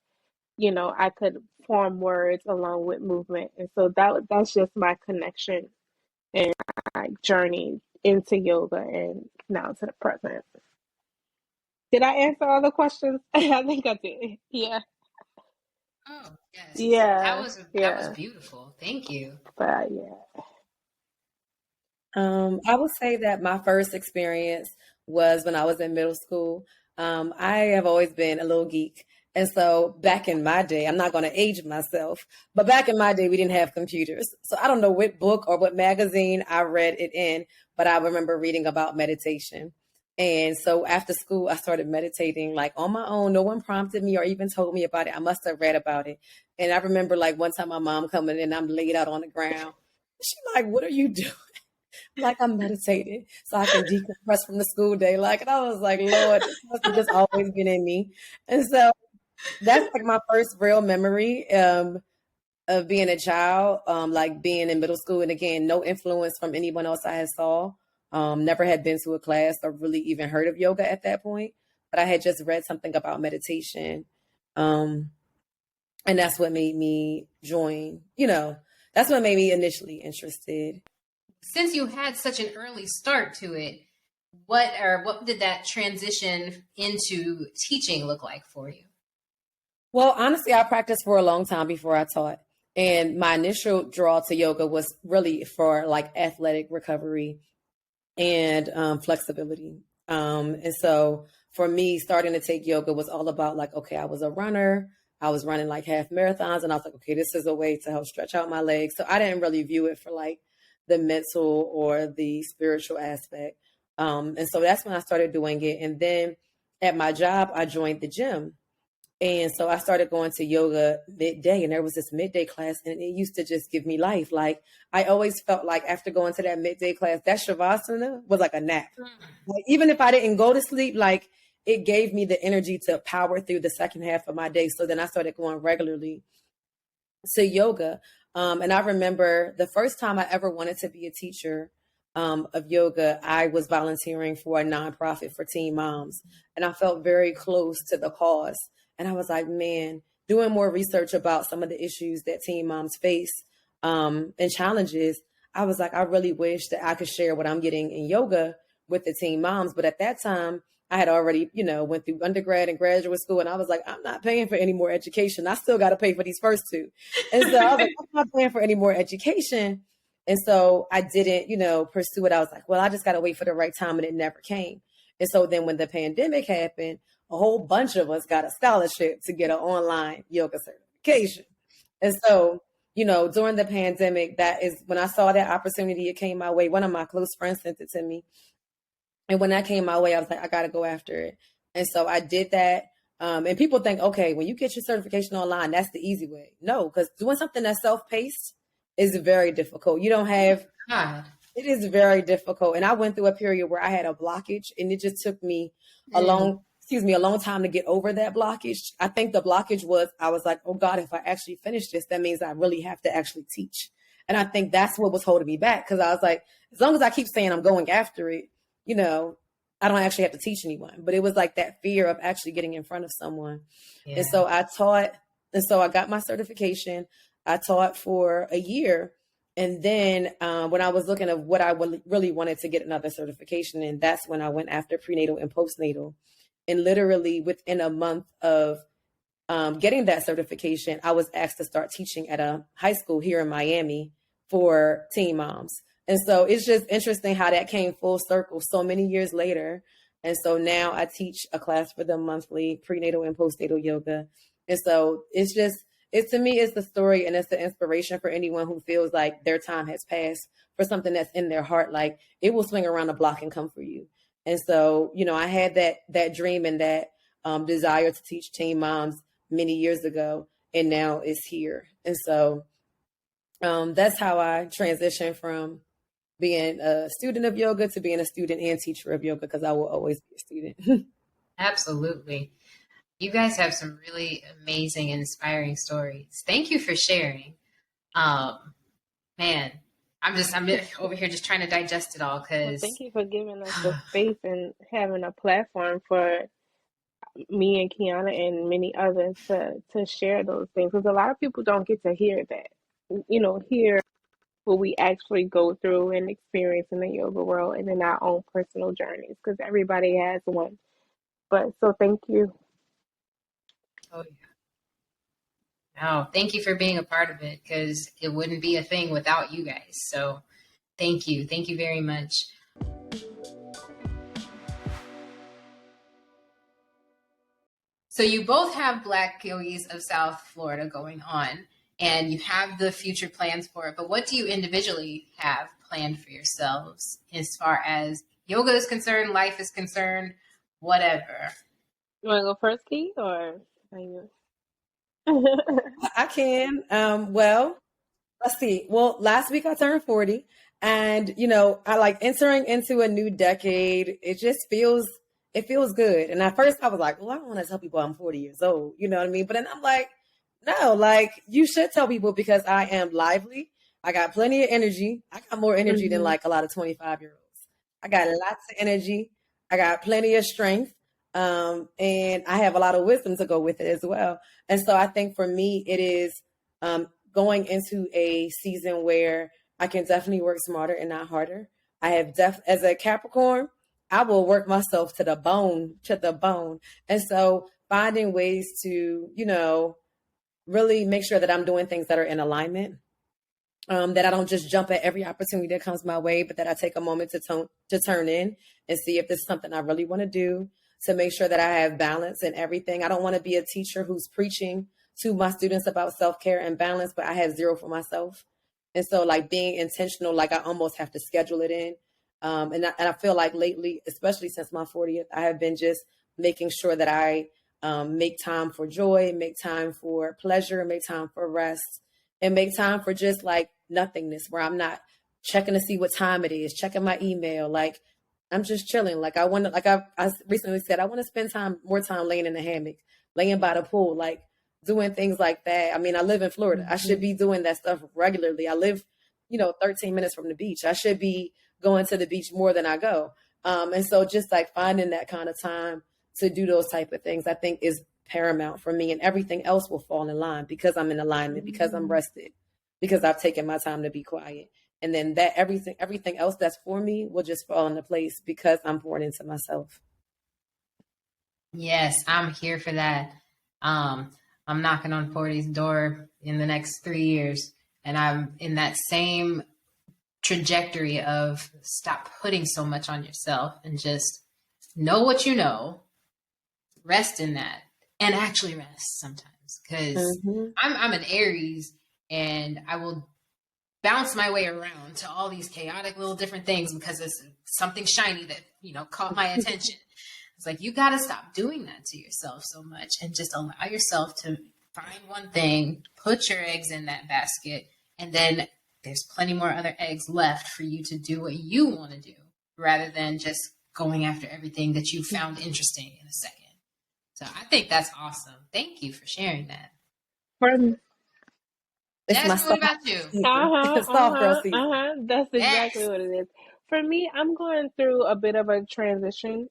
I could form words along with movement. And so that's just my connection and my journey into yoga and now to the present. Did I answer all the questions? I think I did. Yeah. Oh, yes. Yeah. That was Yeah. beautiful. Thank you. But yeah. I would say that my first experience was when I was in middle school. I have always been a little geek. And so back in my day, I'm not going to age myself, but back in my day, we didn't have computers. So I don't know what book or what magazine I read it in, but I remember reading about meditation. And so after school, I started meditating like on my own. No one prompted me or even told me about it. I must have read about it. And I remember like one time my mom coming in, I'm laid out on the ground. She's like, what are you doing? Like I'm meditating so I can decompress from the school day. Like, and I was like, Lord, this must have just always been in me. And so that's like my first real memory of being a child, like being in middle school. And again, no influence from anyone else I had saw. Never had been to a class or really even heard of yoga at that point. But I had just read something about meditation. Um, and that's what made me join, that's what made me initially interested. Since you had such an early start to it, what did that transition into teaching look like for you? Well, honestly, I practiced for a long time before I taught. And my initial draw to yoga was really for like athletic recovery and flexibility. And so for me, starting to take yoga was all about like, okay, I was a runner. I was running like half marathons, and I was like, okay, this is a way to help stretch out my legs. So I didn't really view it for like the mental or the spiritual aspect. And so that's when I started doing it. And then at my job, I joined the gym. And so I started going to yoga midday, and there was this midday class, and it used to just give me life. Like, I always felt like after going to that midday class, that Shavasana was like a nap. Like, even if I didn't go to sleep, like, it gave me the energy to power through the second half of my day. So then I started going regularly to yoga. And I remember the first time I ever wanted to be a teacher of yoga, I was volunteering for a nonprofit for teen moms. And I felt very close to the cause. And I was like, man, doing more research about some of the issues that teen moms face and challenges, I was like, I really wish that I could share what I'm getting in yoga with the teen moms. But at that time, I had already, went through undergrad and graduate school, and I was like, I'm not paying for any more education. I still got to pay for these first two. And so I was like, I'm not paying for any more education. And so I didn't, pursue it. I was like, well, I just got to wait for the right time, and it never came. And so then when the pandemic happened, a whole bunch of us got a scholarship to get an online yoga certification. And so, during the pandemic, that is when I saw that opportunity, it came my way. One of my close friends sent it to me. And when that came my way, I was like, I got to go after it. And so I did that. And people think, okay, when you get your certification online, that's the easy way. No, because doing something that's self-paced is very difficult. You don't have, it is very difficult. And I went through a period where I had a blockage, and it just took me a long time to get over that blockage. I think the blockage was, I was like, oh God, if I actually finish this, that means I really have to actually teach. And I think that's what was holding me back. Because I was like, as long as I keep saying I'm going after it, I don't actually have to teach anyone. But it was like that fear of actually getting in front of someone. Yeah. And so I taught, and so I got my certification. I taught for a year. And then when I was looking at what I really wanted to get another certification, and that's when I went after prenatal and postnatal. And literally within a month of getting that certification, I was asked to start teaching at a high school here in Miami for teen moms. And so it's just interesting how that came full circle so many years later. And so now I teach a class for them monthly, prenatal and postnatal yoga. And so to me, it's the story, and it's the inspiration for anyone who feels like their time has passed for something that's in their heart. Like, it will swing around the block and come for you. And so, I had that dream and that desire to teach teen moms many years ago, and now it's here. And so that's how I transitioned from being a student of yoga to being a student and teacher of yoga, because I will always be a student. Absolutely. You guys have some really amazing, inspiring stories. Thank you for sharing. Man, I'm over here just trying to digest it all. Because thank you for giving us the space and having a platform for me and Kiyona and many others to share those things. Because a lot of people don't get to hear that, hear what we actually go through and experience in the yoga world and in our own personal journeys, because everybody has one. But so thank you. Oh, yeah. No, thank you for being a part of it, because it wouldn't be a thing without you guys. So thank you. Thank you very much. So you both have Black Yogis of South Florida going on, and you have the future plans for it. But what do you individually have planned for yourselves as far as yoga is concerned, life is concerned, whatever? You want to go first, Key, or are you? I can. Well, let's see. Well, last week I turned 40, and I like entering into a new decade. It feels good. And at first I was like, well, I don't want to tell people I'm 40 years old. You know what I mean? But then I'm like, no, like, you should tell people, because I am lively. I got plenty of energy. I got more energy than like a lot of 25-year-olds. I got lots of energy. I got plenty of strength. And I have a lot of wisdom to go with it as well. And so I think for me, it is going into a season where I can definitely work smarter and not harder. I have as a Capricorn, I will work myself to the bone. And so finding ways to, really make sure that I'm doing things that are in alignment, that I don't just jump at every opportunity that comes my way, but that I take a moment to turn in and see if this is something I really want to do, to make sure that I have balance in everything. I don't want to be a teacher who's preaching to my students about self-care and balance, but I have zero for myself. And so like being intentional, like I almost have to schedule it in. And I feel like lately, especially since my 40th, I have been just making sure that I make time for joy, make time for pleasure, make time for rest, and make time for just like nothingness, where I'm not checking to see what time it is, checking my email. Like I'm just chilling. Like I want to, like I recently said, I want to spend more time laying in the hammock, laying by the pool, like doing things like that. I mean, I live in Florida. I should be doing that stuff regularly. I live, 13 minutes from the beach. I should be going to the beach more than I go. And so just like finding that kind of time to do those type of things, I think is paramount for me, and everything else will fall in line because I'm in alignment, because I'm rested, because I've taken my time to be quiet. And then that everything else that's for me will just fall into place because I'm pouring into myself. Yes, I'm here for that. I'm knocking on 40's door in the next 3 years, and I'm in that same trajectory of stop putting so much on yourself and just know what you know, rest in that, and actually rest sometimes, because I'm an Aries, and I will bounce my way around to all these chaotic little different things because it's something shiny that caught my attention. It's like, you got to stop doing that to yourself so much and just allow yourself to find one thing, put your eggs in that basket, and then there's plenty more other eggs left for you to do what you want to do, rather than just going after everything that you found interesting in a second. So I think that's awesome. Thank you for sharing that. Jasmine, what about you? Soft girl season. That's exactly what it is. For me, I'm going through a bit of a transition.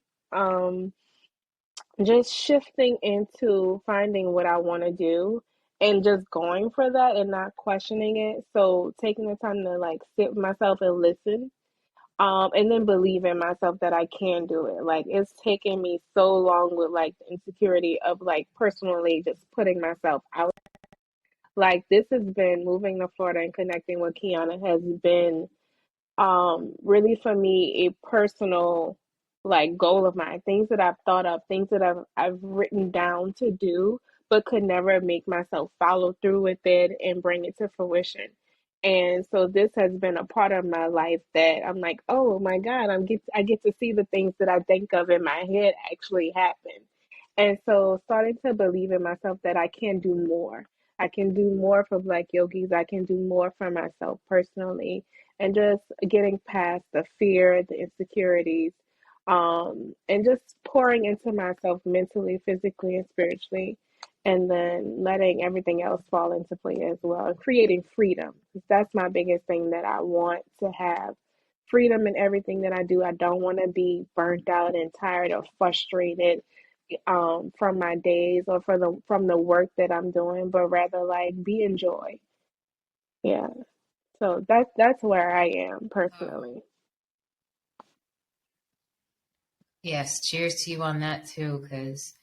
Just shifting into finding what I want to do and just going for that and not questioning it. So taking the time to like sit with myself and listen. And then believe in myself that I can do it. Like it's taken me so long with like the insecurity of like personally just putting myself out. Like this has been moving to Florida and connecting with Kiyona has been really for me a personal like goal of mine, things that I've thought of, things that I've written down to do, but could never make myself follow through with it and bring it to fruition. And so this has been a part of my life that I'm like, oh my God, I get to see the things that I think of in my head actually happen. And so starting to believe in myself that I can do more. I can do more for Black yogis. I can do more for myself personally, and just getting past the fear, the insecurities, and just pouring into myself mentally, physically, and spiritually, and then letting everything else fall into play as well, and creating freedom. That's my biggest thing that I want to have. Freedom in everything that I do. I don't want to be burnt out and tired or frustrated from my days or from the work that I'm doing, but rather like be in joy. Yeah. So that's where I am personally. Yes, cheers to you on that too, because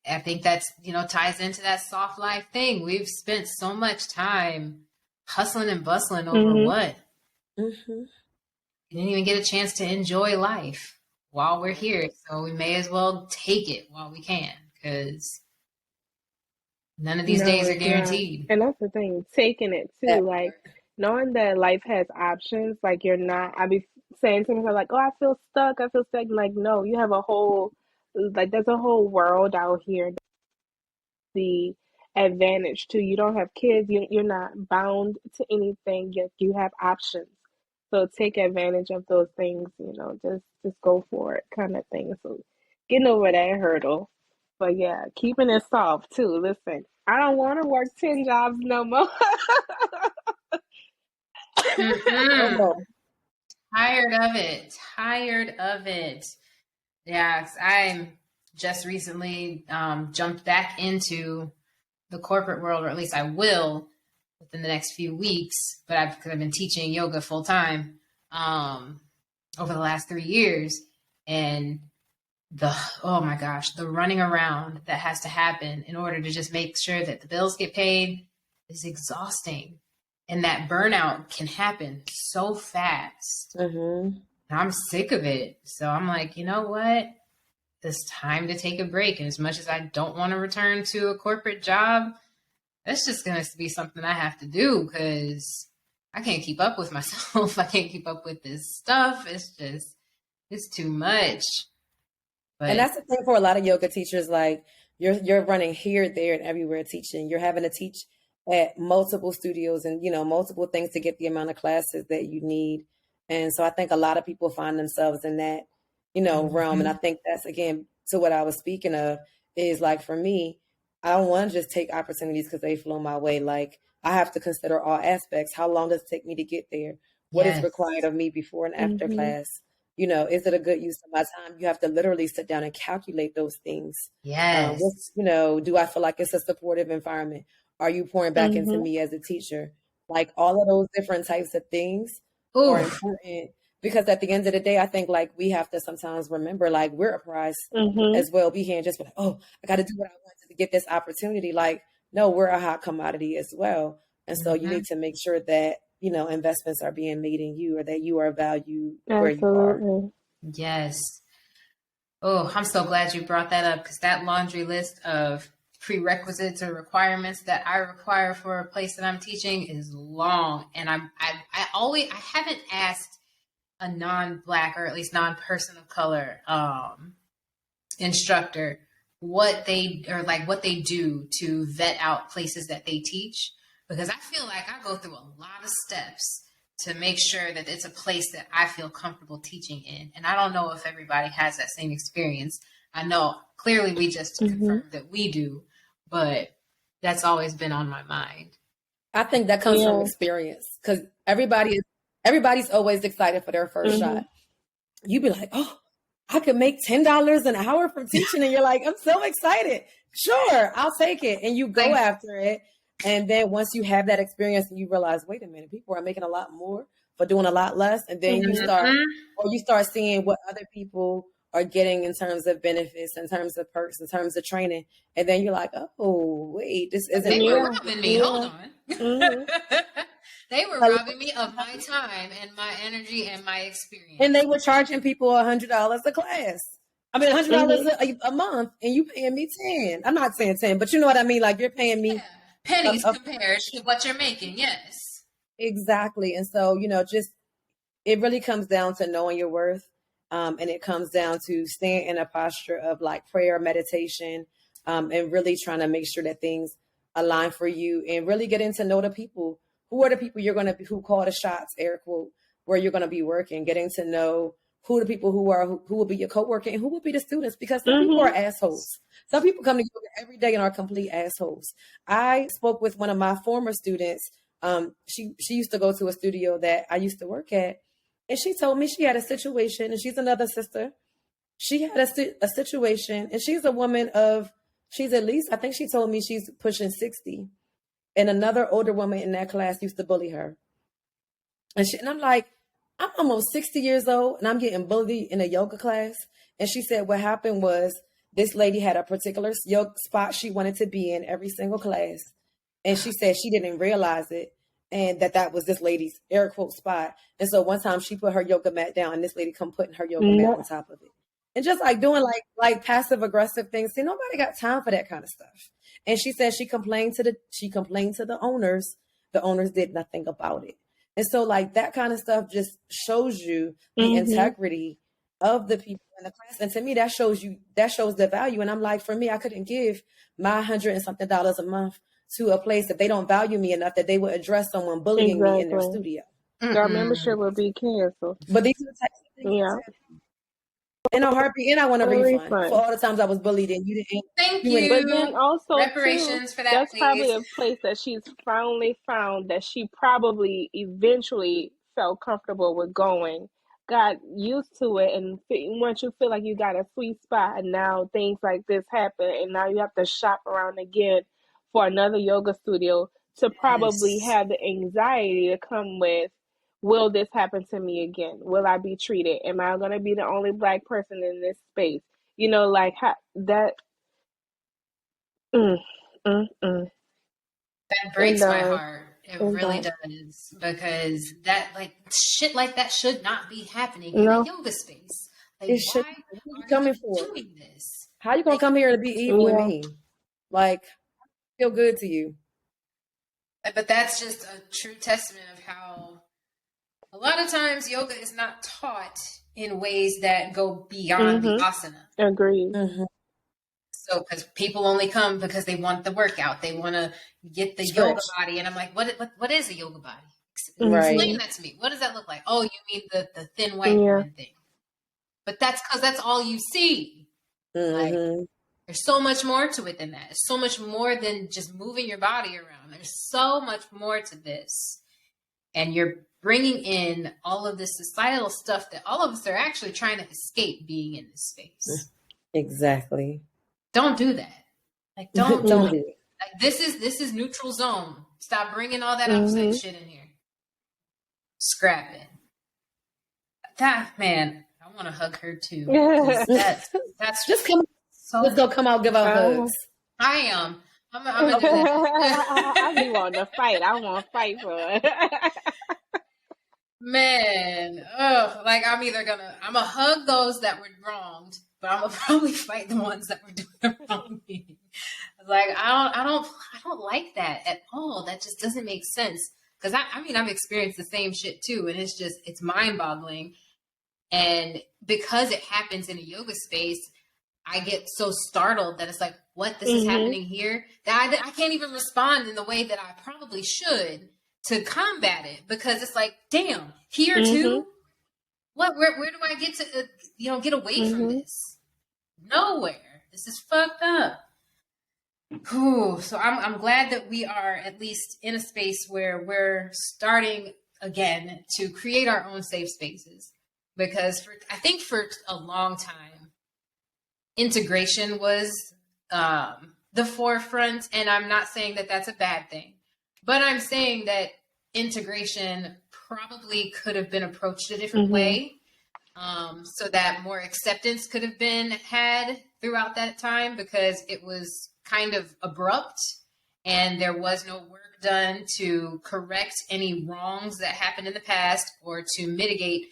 I think that's, ties into that soft life thing. We've spent so much time hustling and bustling over what? You didn't even get a chance to enjoy life while we're here. So we may as well take it while we can, because none of these days are guaranteed. And that's the thing, taking it too, like knowing that life has options, like you're not, I be saying to myself, like, oh, I feel stuck. Like, no, you have there's a whole world out here. The advantage to you don't have kids, you're not bound to anything, you have options. So take advantage of those things, just go for it kind of thing. So getting over that hurdle. But yeah, keeping it soft too. Listen, I don't want to work 10 jobs no more. Tired of it. Tired of it. Yeah, I'm just recently jumped back into the corporate world, or at least I will within the next few weeks. But I've been teaching yoga full time over the last 3 years, and oh my gosh, the running around that has to happen in order to just make sure that the bills get paid is exhausting. And that burnout can happen so fast. And I'm sick of it. So I'm like, you know what? It's time to take a break. And as much as I don't want to return to a corporate job, that's just going to be something I have to do, because I can't keep up with myself. I can't keep up with this stuff. It's too much. And But that's the thing for a lot of yoga teachers, like you're running here, there, and everywhere teaching. You're having to teach at multiple studios and multiple things to get the amount of classes that you need. And so I think a lot of people find themselves in that, realm. And I think that's again to what I was speaking of is like for me, I don't want to just take opportunities because they flow my way. Like I have to consider all aspects. How long does it take me to get there? What is yes, required of me before and after Mm-hmm. class? Is it a good use of my time? You have to literally sit down and calculate those things. yes. Do I feel like it's a supportive environment? Are you pouring back into Mm-hmm. me as a teacher? Like all of those different types of things are Ooh, important because at the end of the day, I think like we have to sometimes remember like we're a prize Mm-hmm. as well. We can't just be like, oh, I got to do what I want to get this opportunity. Like, no, we're a hot commodity as well. And so you mhm. need to make sure that, investments are being made in you or that you are valued where you are. Absolutely. Yes. Oh, I'm so glad you brought that up because that laundry list of prerequisites or requirements that I require for a place that I'm teaching is long. And I haven't asked a non-black or at least non-person of color instructor what they do to vet out places that they teach because I feel like I go through a lot of steps to make sure that it's a place that I feel comfortable teaching in. And I don't know if everybody has that same experience. I know clearly we just Mm-hmm. confirmed that we do, but that's always been on my mind. I think that comes from Yeah. experience because everybody's always excited for their first Mm-hmm. shot. You be like, oh, I could make $10 an hour from teaching, and you're like, I'm so excited. Sure, I'll take it, and you go after it. And then once you have that experience, and you realize, wait a minute, people are making a lot more for doing a lot less, and then you start seeing what other people are getting in terms of benefits, in terms of perks, in terms of training, and then you're like, oh, wait, this isn't They were Yeah. robbing me. Yeah. Hold on. Mm-hmm. They were robbing me of my time and my energy and my experience. And they were charging people $100 a class. I mean, $100 Mm-hmm. a month, and you paying me 10. I'm not saying 10, but you know what I mean. Like you're paying me Yeah. Pennies a compared to what you're making. Yes. exactly. And so just it really comes down to knowing your worth, and it comes down to staying in a posture of like prayer, meditation, and really trying to make sure that things align for you, and really getting to know the people. Who are the people you're going to be, who call the shots, air quote, where you're going to be working, getting to know who the people who will be your coworker and who will be the students, because some people are Mm-hmm. assholes. Some people come to yoga every day and are complete assholes. I spoke with one of my former students. She used to go to a studio that I used to work at, and she told me she had a situation, and she's another sister. She had a situation, and she's a woman of, she's at least, I think she told me she's pushing 60. And another older woman in that class used to bully her. And I'm like, I'm almost 60 years old and I'm getting bullied in a yoga class. And she said what happened was this lady had a particular yoga spot she wanted to be in every single class. And she said she didn't realize it and that was this lady's air quote spot. And so one time she put her yoga mat down and this lady come putting her yoga mat No. on top of it. And just like doing like passive aggressive things. See, nobody got time for that kind of stuff. And she said she complained to the owners. The owners did nothing about it. And so like that kind of stuff just shows you the Mm-hmm. integrity of the people in the class. And to me, that shows the value. And I'm like, for me, I couldn't give my $100 and something a month to a place that they don't value me enough that they would address someone bullying me in their Exactly. studio. Our Mm-mm. membership will be canceled. But these are the types of things Yeah. that in a heartbeat, and I want a Very refund for fun. all the times I was bullied and Thank you ain't. But you. then also too, Reparations for that, that's probably please. a place that she's finally found that she probably eventually felt comfortable with going, got used to it, and once you feel like you got a sweet spot, and now things like this happen, and now you have to shop around again for another yoga studio to probably Yes. have the anxiety to come with. Will this happen to me again? Will I be treated? Am I going to be the only black person in this space? Like that. Mm, mm. That And breaks my heart. It and really does. Because that shit like that should not be happening in a no, yoga space. Like It should. why What are you are coming you for? doing this? How you gonna Like come here to be evil and yeah, mean? Like feel good to you? but that's just a true testament of how a lot of times yoga is not taught in ways that go beyond the asana. Agreed. So, because people only come because they want the workout, they want to get the yoga body, and I'm like, what is a yoga body? Explain that to me. What does that look like? Oh, you mean the thin white woman thing? But that's because that's all you see. Like, there's so much more to it than that. It's so much more than just moving your body around. There's so much more to this, and you're bringing in all of this societal stuff that all of us are actually trying to escape being in this space. Exactly. Don't do that. Like, don't do it. Like, this is neutral zone. Stop bringing all that outside shit in here. Scrap it. That, man, I want to hug her too. That's just come. So let's go. Come out, give our hugs. I am. I'm gonna do that. I be wanting to fight. I want to fight for it. Man, like I'm gonna hug those that were wronged, but I'm gonna probably fight the ones that were doing the wrong thing. Like I don't like that at all. That just doesn't make sense. Because I've experienced the same shit too, and it's mind boggling. And because it happens in a yoga space, I get so startled that it's like, what, this is happening here? That I can't even respond in the way that I probably should to combat it, because it's like, damn, here too? What, where do I get to, get away from this? Nowhere. This is fucked up. Whew. So I'm glad that we are at least in a space where we're starting again to create our own safe spaces, because I think for a long time, integration was the forefront. And I'm not saying that that's a bad thing, but I'm saying that integration probably could have been approached a different way, so that more acceptance could have been had throughout that time, because it was kind of abrupt and there was no work done to correct any wrongs that happened in the past or to mitigate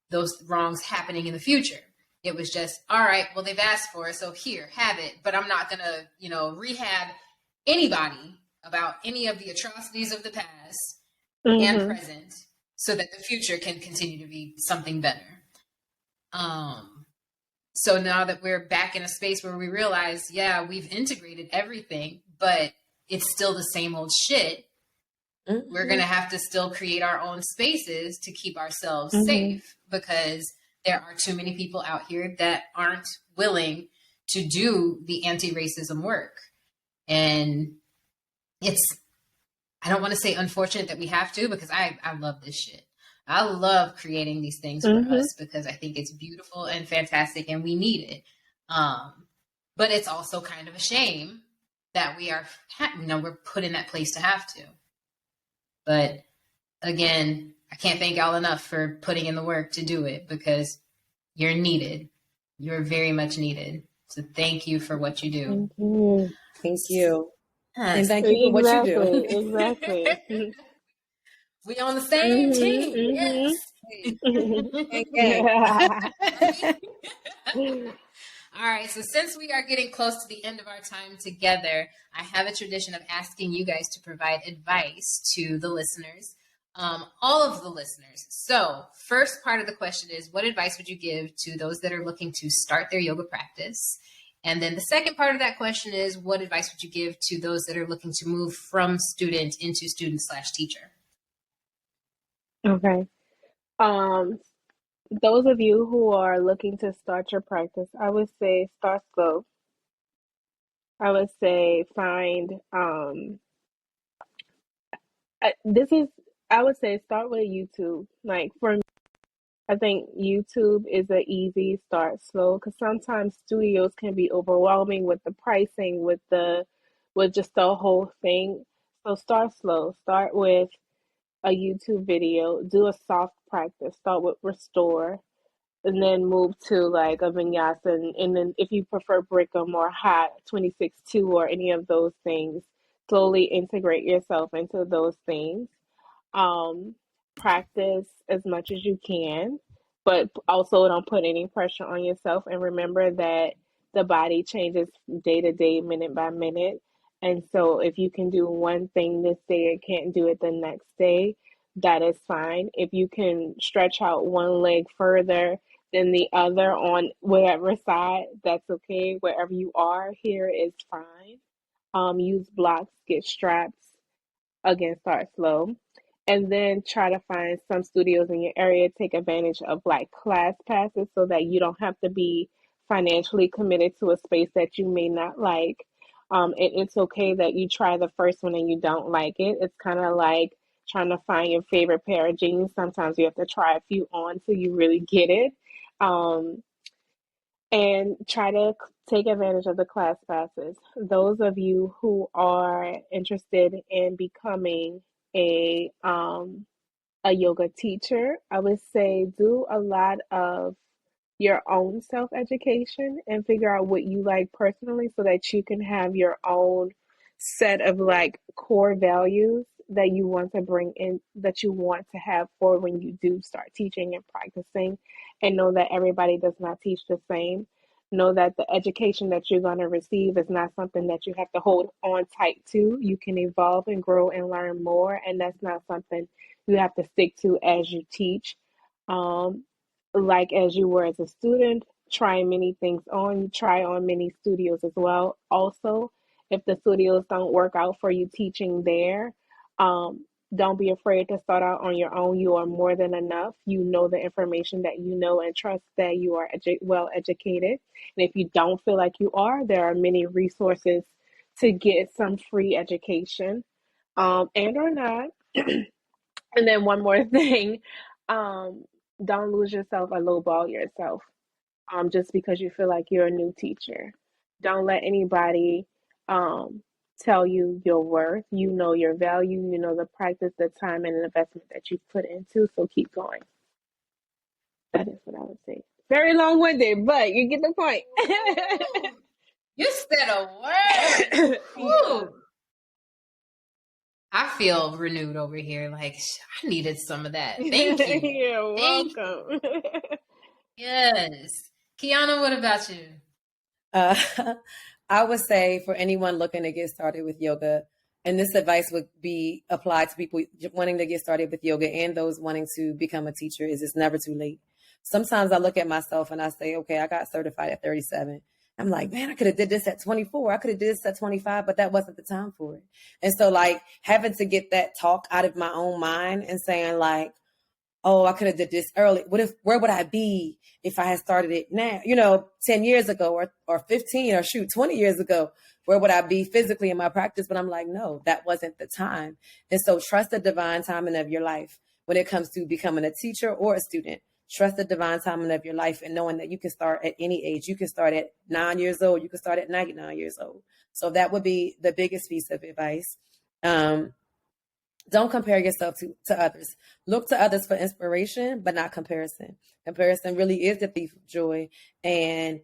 those wrongs happening in the future. It was just, all right, well, they've asked for it, so here, have it. But I'm not going to, rehab anybody about any of the atrocities of the past and present, so that the future can continue to be something better. So now that we're back in a space where we realize, yeah, we've integrated everything, but it's still the same old shit. We're going to have to still create our own spaces to keep ourselves safe, because there are too many people out here that aren't willing to do the anti-racism work. And I don't want to say unfortunate that we have to, because I love this shit. I love creating these things for us, because I think it's beautiful and fantastic and we need it. But it's also kind of a shame that we're put in that place to have to. But again, I can't thank y'all enough for putting in the work to do it, because you're needed. You're very much needed. So thank you for what you do. Thank you. And thank you for what you do. Exactly. We on the same team. Yes. All right. So since we are getting close to the end of our time together, I have a tradition of asking you guys to provide advice to the listeners, all of the listeners. So first part of the question is, what advice would you give to those that are looking to start their yoga practice? And then the second part of that question is, what advice would you give to those that are looking to move from student into student/teacher? Okay. Those of you who are looking to start your practice, I would say start slow. I would say find I would say start with YouTube. Like for me, I think YouTube is an easy start slow, because sometimes studios can be overwhelming with the pricing, with just the whole thing. So start slow. Start with a YouTube video, do a soft practice, start with restore, and then move to like a vinyasa, and then if you prefer Brick'em or hot 26-2 or any of those things, slowly integrate yourself into those things. Practice as much as you can, but also don't put any pressure on yourself, and remember that the body changes day to day, minute by minute. And so if you can do one thing this day and can't do it the next day, that is fine. If you can stretch out one leg further then the other on whatever side. That's okay. Wherever you are, here is fine. Use blocks, get straps. Again, start slow. And then try to find some studios in your area. Take advantage of like class passes so that you don't have to be financially committed to a space that you may not like. And it's okay that you try the first one and you don't like it. It's kind of like trying to find your favorite pair of jeans. Sometimes you have to try a few on till you really get it. Um, and try to take advantage of the class passes. Those of you who are interested in becoming a a yoga teacher, I would say do a lot of your own self education and figure out what you like personally so that you can have your own set of like core values that you want to bring in, that you want to have for when you do start teaching and practicing, and know that everybody does not teach the same. Know that the education that you're going to receive is not something that you have to hold on tight to. You can evolve and grow and learn more, and that's not something you have to stick to as you teach. Um, like as you were as a student, try many things on. You try on many studios as well. Also, if the studios don't work out for you teaching there, um, don't be afraid to start out on your own. You are more than enough. You know the information that you know, and trust that you are well educated. And if you don't feel like you are, there are many resources to get some free education, and or not. And then one more thing, um, don't lose yourself or lowball yourself, just because you feel like you're a new teacher. Don't let anybody um, tell you your worth. You know your value. You know the practice, the time, and investment that you've put into. So keep going. That is what I would say. Very long-winded, but you get the point. You said a word. Yeah. Ooh. I feel renewed over here. Like I needed some of that. Thank you. You're Thank you. welcome. Yes. Kiyona, what about you? Uh, I would say for anyone looking to get started with yoga, and this advice would be applied to people wanting to get started with yoga and those wanting to become a teacher, is it's never too late. Sometimes I look at myself and I say, okay, I got certified at 37. I'm like, man, I could have did this at 24. I could have did this at 25, but that wasn't the time for it. And so like having to get that talk out of my own mind and saying like, oh, I could have did this early. Where would I be if I had started it now? 10 years ago or 15 or 20 years ago, where would I be physically in my practice? But I'm like, no, that wasn't the time. And so trust the divine timing of your life when it comes to becoming a teacher or a student. Trust the divine timing of your life and knowing that you can start at any age. You can start at 9 years old. You can start at 99 years old. So that would be the biggest piece of advice. Don't compare yourself to others. Look to others for inspiration, but not comparison. Comparison really is the thief of joy. And,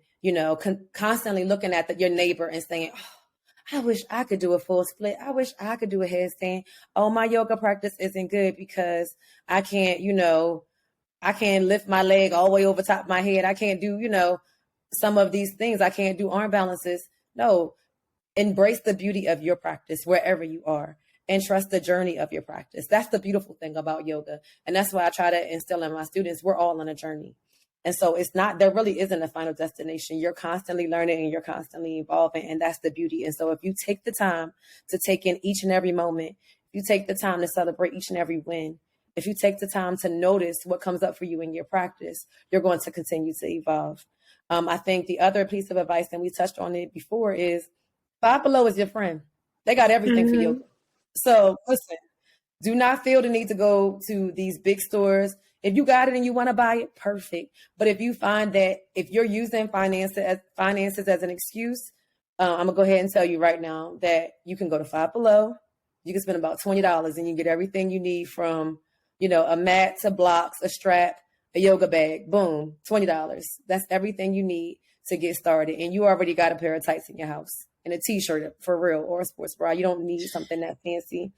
constantly looking at your neighbor and saying, oh, I wish I could do a full split. I wish I could do a headstand. Oh, my yoga practice isn't good because I can't, I can't lift my leg all the way over top of my head. I can't do, some of these things. I can't do arm balances. No, embrace the beauty of your practice wherever you are and trust the journey of your practice. That's the beautiful thing about yoga. And that's why I try to instill in my students, we're all on a journey. And so there really isn't a final destination. You're constantly learning and you're constantly evolving. And that's the beauty. And so if you take the time to take in each and every moment, if you take the time to celebrate each and every win, if you take the time to notice what comes up for you in your practice, you're going to continue to evolve. I think the other piece of advice, and we touched on it before, is Five Below is your friend. They got everything for yoga. So listen, do not feel the need to go to these big stores. If you got it and you want to buy it, perfect. But if you find that if you're using finances as an excuse, I'm going to go ahead and tell you right now that you can go to Five Below. You can spend about $20 and you get everything you need from, a mat to blocks, a strap, a yoga bag. Boom, $20. That's everything you need to get started. And you already got a pair of tights in your house and a t-shirt for real or a sports bra. You don't need something that fancy.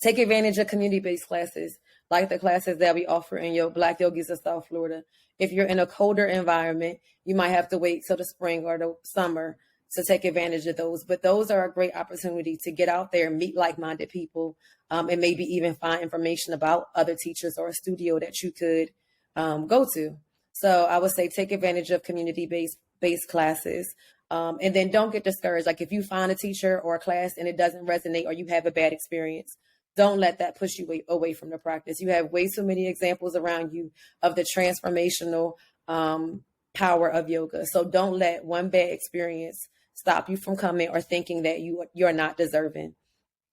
Take advantage of community-based classes like the classes that we offer in Black Yogis of South Florida. If you're in a colder environment, you might have to wait till the spring or the summer to take advantage of those. But those are a great opportunity to get out there and meet like-minded people, and maybe even find information about other teachers or a studio that you could go to. So I would say take advantage of community-based classes. And then don't get discouraged. Like if you find a teacher or a class and it doesn't resonate or you have a bad experience, don't let that push you away from the practice. You have way too many examples around you of the transformational power of yoga. So don't let one bad experience stop you from coming or thinking that you're not deserving.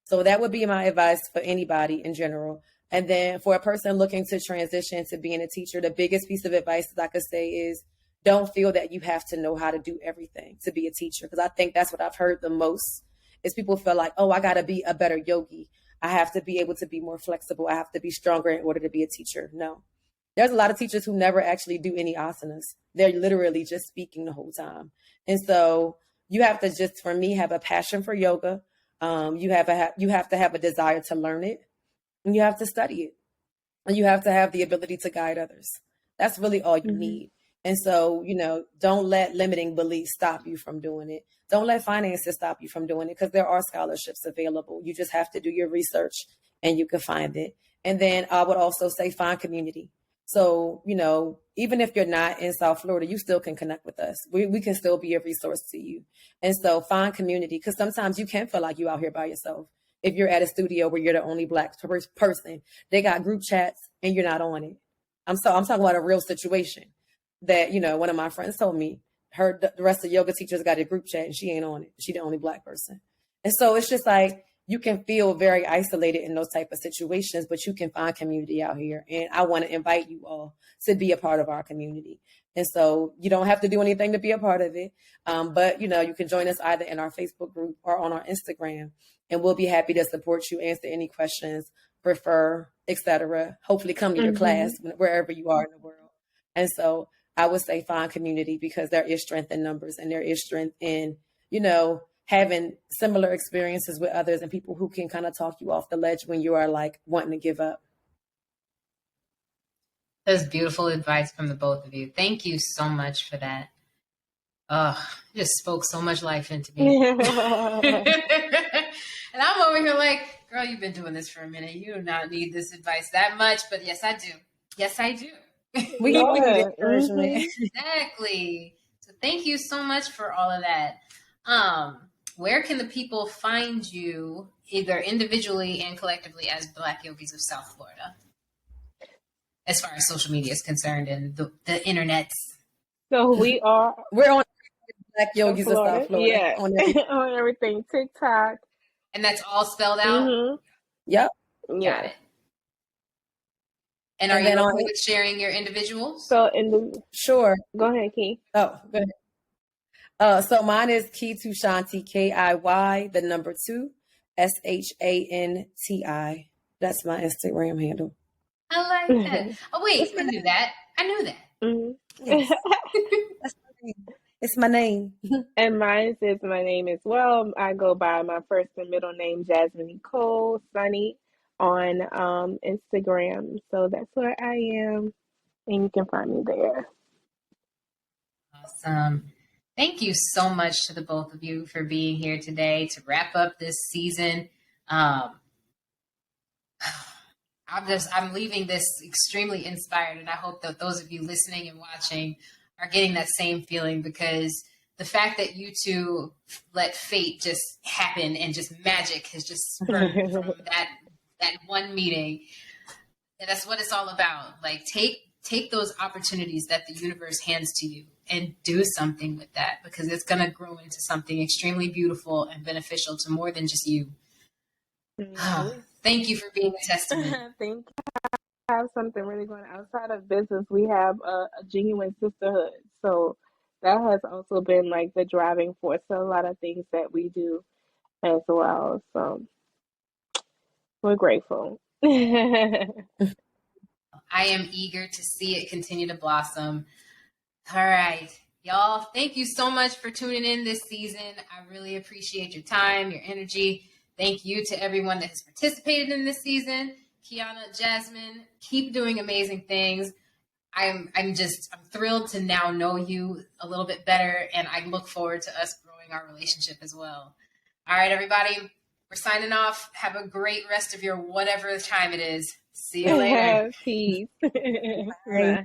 So that would be my advice for anybody in general. And then for a person looking to transition to being a teacher, the biggest piece of advice that I could say is don't feel that you have to know how to do everything to be a teacher. Because I think that's what I've heard the most is people feel like, oh, I got to be a better yogi. I have to be able to be more flexible. I have to be stronger in order to be a teacher. No. There's a lot of teachers who never actually do any asanas. They're literally just speaking the whole time. And so you have to just, for me, have a passion for yoga. You have to have a desire to learn it, and you have to study it, and you have to have the ability to guide others. That's really all you need. And so, don't let limiting beliefs stop you from doing it. Don't let finances stop you from doing it because there are scholarships available. You just have to do your research and you can find it. And then I would also say find community. So, even if you're not in South Florida, you still can connect with us. We can still be a resource to you. And so find community because sometimes you can feel like you out here by yourself. If you're at a studio where you're the only Black person, they got group chats and you're not on it. I'm talking about a real situation that, one of my friends told me the rest of the yoga teachers got a group chat and she ain't on it. She the only Black person. And so it's just like, you can feel very isolated in those type of situations, but you can find community out here. And I want to invite you all to be a part of our community. And so you don't have to do anything to be a part of it. But, you can join us either in our Facebook group or on our Instagram. And we'll be happy to support you, answer any questions, refer, etc. Hopefully come to your class wherever you are in the world. And so I would say find community because there is strength in numbers and there is strength in, having similar experiences with others and people who can kind of talk you off the ledge when you are like wanting to give up. That's beautiful advice from the both of you. Thank you so much for that. You just spoke so much life into me. And I'm over here like, girl, you've been doing this for a minute. You do not need this advice that much, but yes, I do. Yes, I do. We all need encouragement. Exactly. So thank you so much for all of that. Where can the people find you, either individually and collectively, as Black Yogis of South Florida, as far as social media is concerned and the internets? So we're on Black Yogis of South Florida. Yeah, on everything. TikTok. And that's all spelled out? Yep. Got it. And are you okay with sharing your individuals? So Sure. Go ahead, Key. Oh, go ahead. So mine is Key to Shanti, KIY, 2, SHANTI. That's my Instagram handle. I like that. Oh, wait, I knew that. Yes. That's my name. It's my name. And mine is my name as well. I go by my first and middle name, Jasmine Nicole Sunny, on Instagram. So that's where I am. And you can find me there. Awesome. Thank you so much to the both of you for being here today to wrap up this season. I'm leaving this extremely inspired, and I hope that those of you listening and watching are getting that same feeling, because the fact that you two let fate just happen and just magic has just spurred from that one meeting. And that's what it's all about. Like, take those opportunities that the universe hands to you and do something with that, because it's going to grow into something extremely beautiful and beneficial to more than just you. Thank you for being a testament. Thank you. I have something really going outside of business. We have a genuine sisterhood. So that has also been like the driving force to a lot of things that we do as well. So we're grateful. I am eager to see it continue to blossom. All right, y'all, thank you so much for tuning in this season. I really appreciate your time, your energy. Thank you to everyone that has participated in this season. Kiyona, Jasmine, keep doing amazing things. I'm thrilled to now know you a little bit better, and I look forward to us growing our relationship as well. All right, everybody, we're signing off. Have a great rest of your whatever time it is. See you later. Peace. Bye.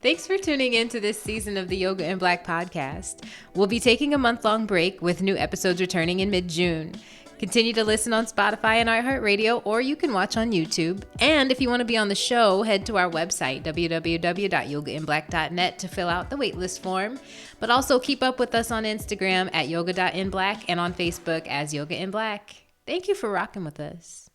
Thanks for tuning in to this season of the Yoga in Black podcast. We'll be taking a month-long break with new episodes returning in mid-June. Continue to listen on Spotify and iHeartRadio, or you can watch on YouTube. And if you want to be on the show, head to our website, www.yogainblack.net, to fill out the waitlist form. But also keep up with us on Instagram at yoga.inblack and on Facebook as Yoga in Black. Thank you for rocking with us.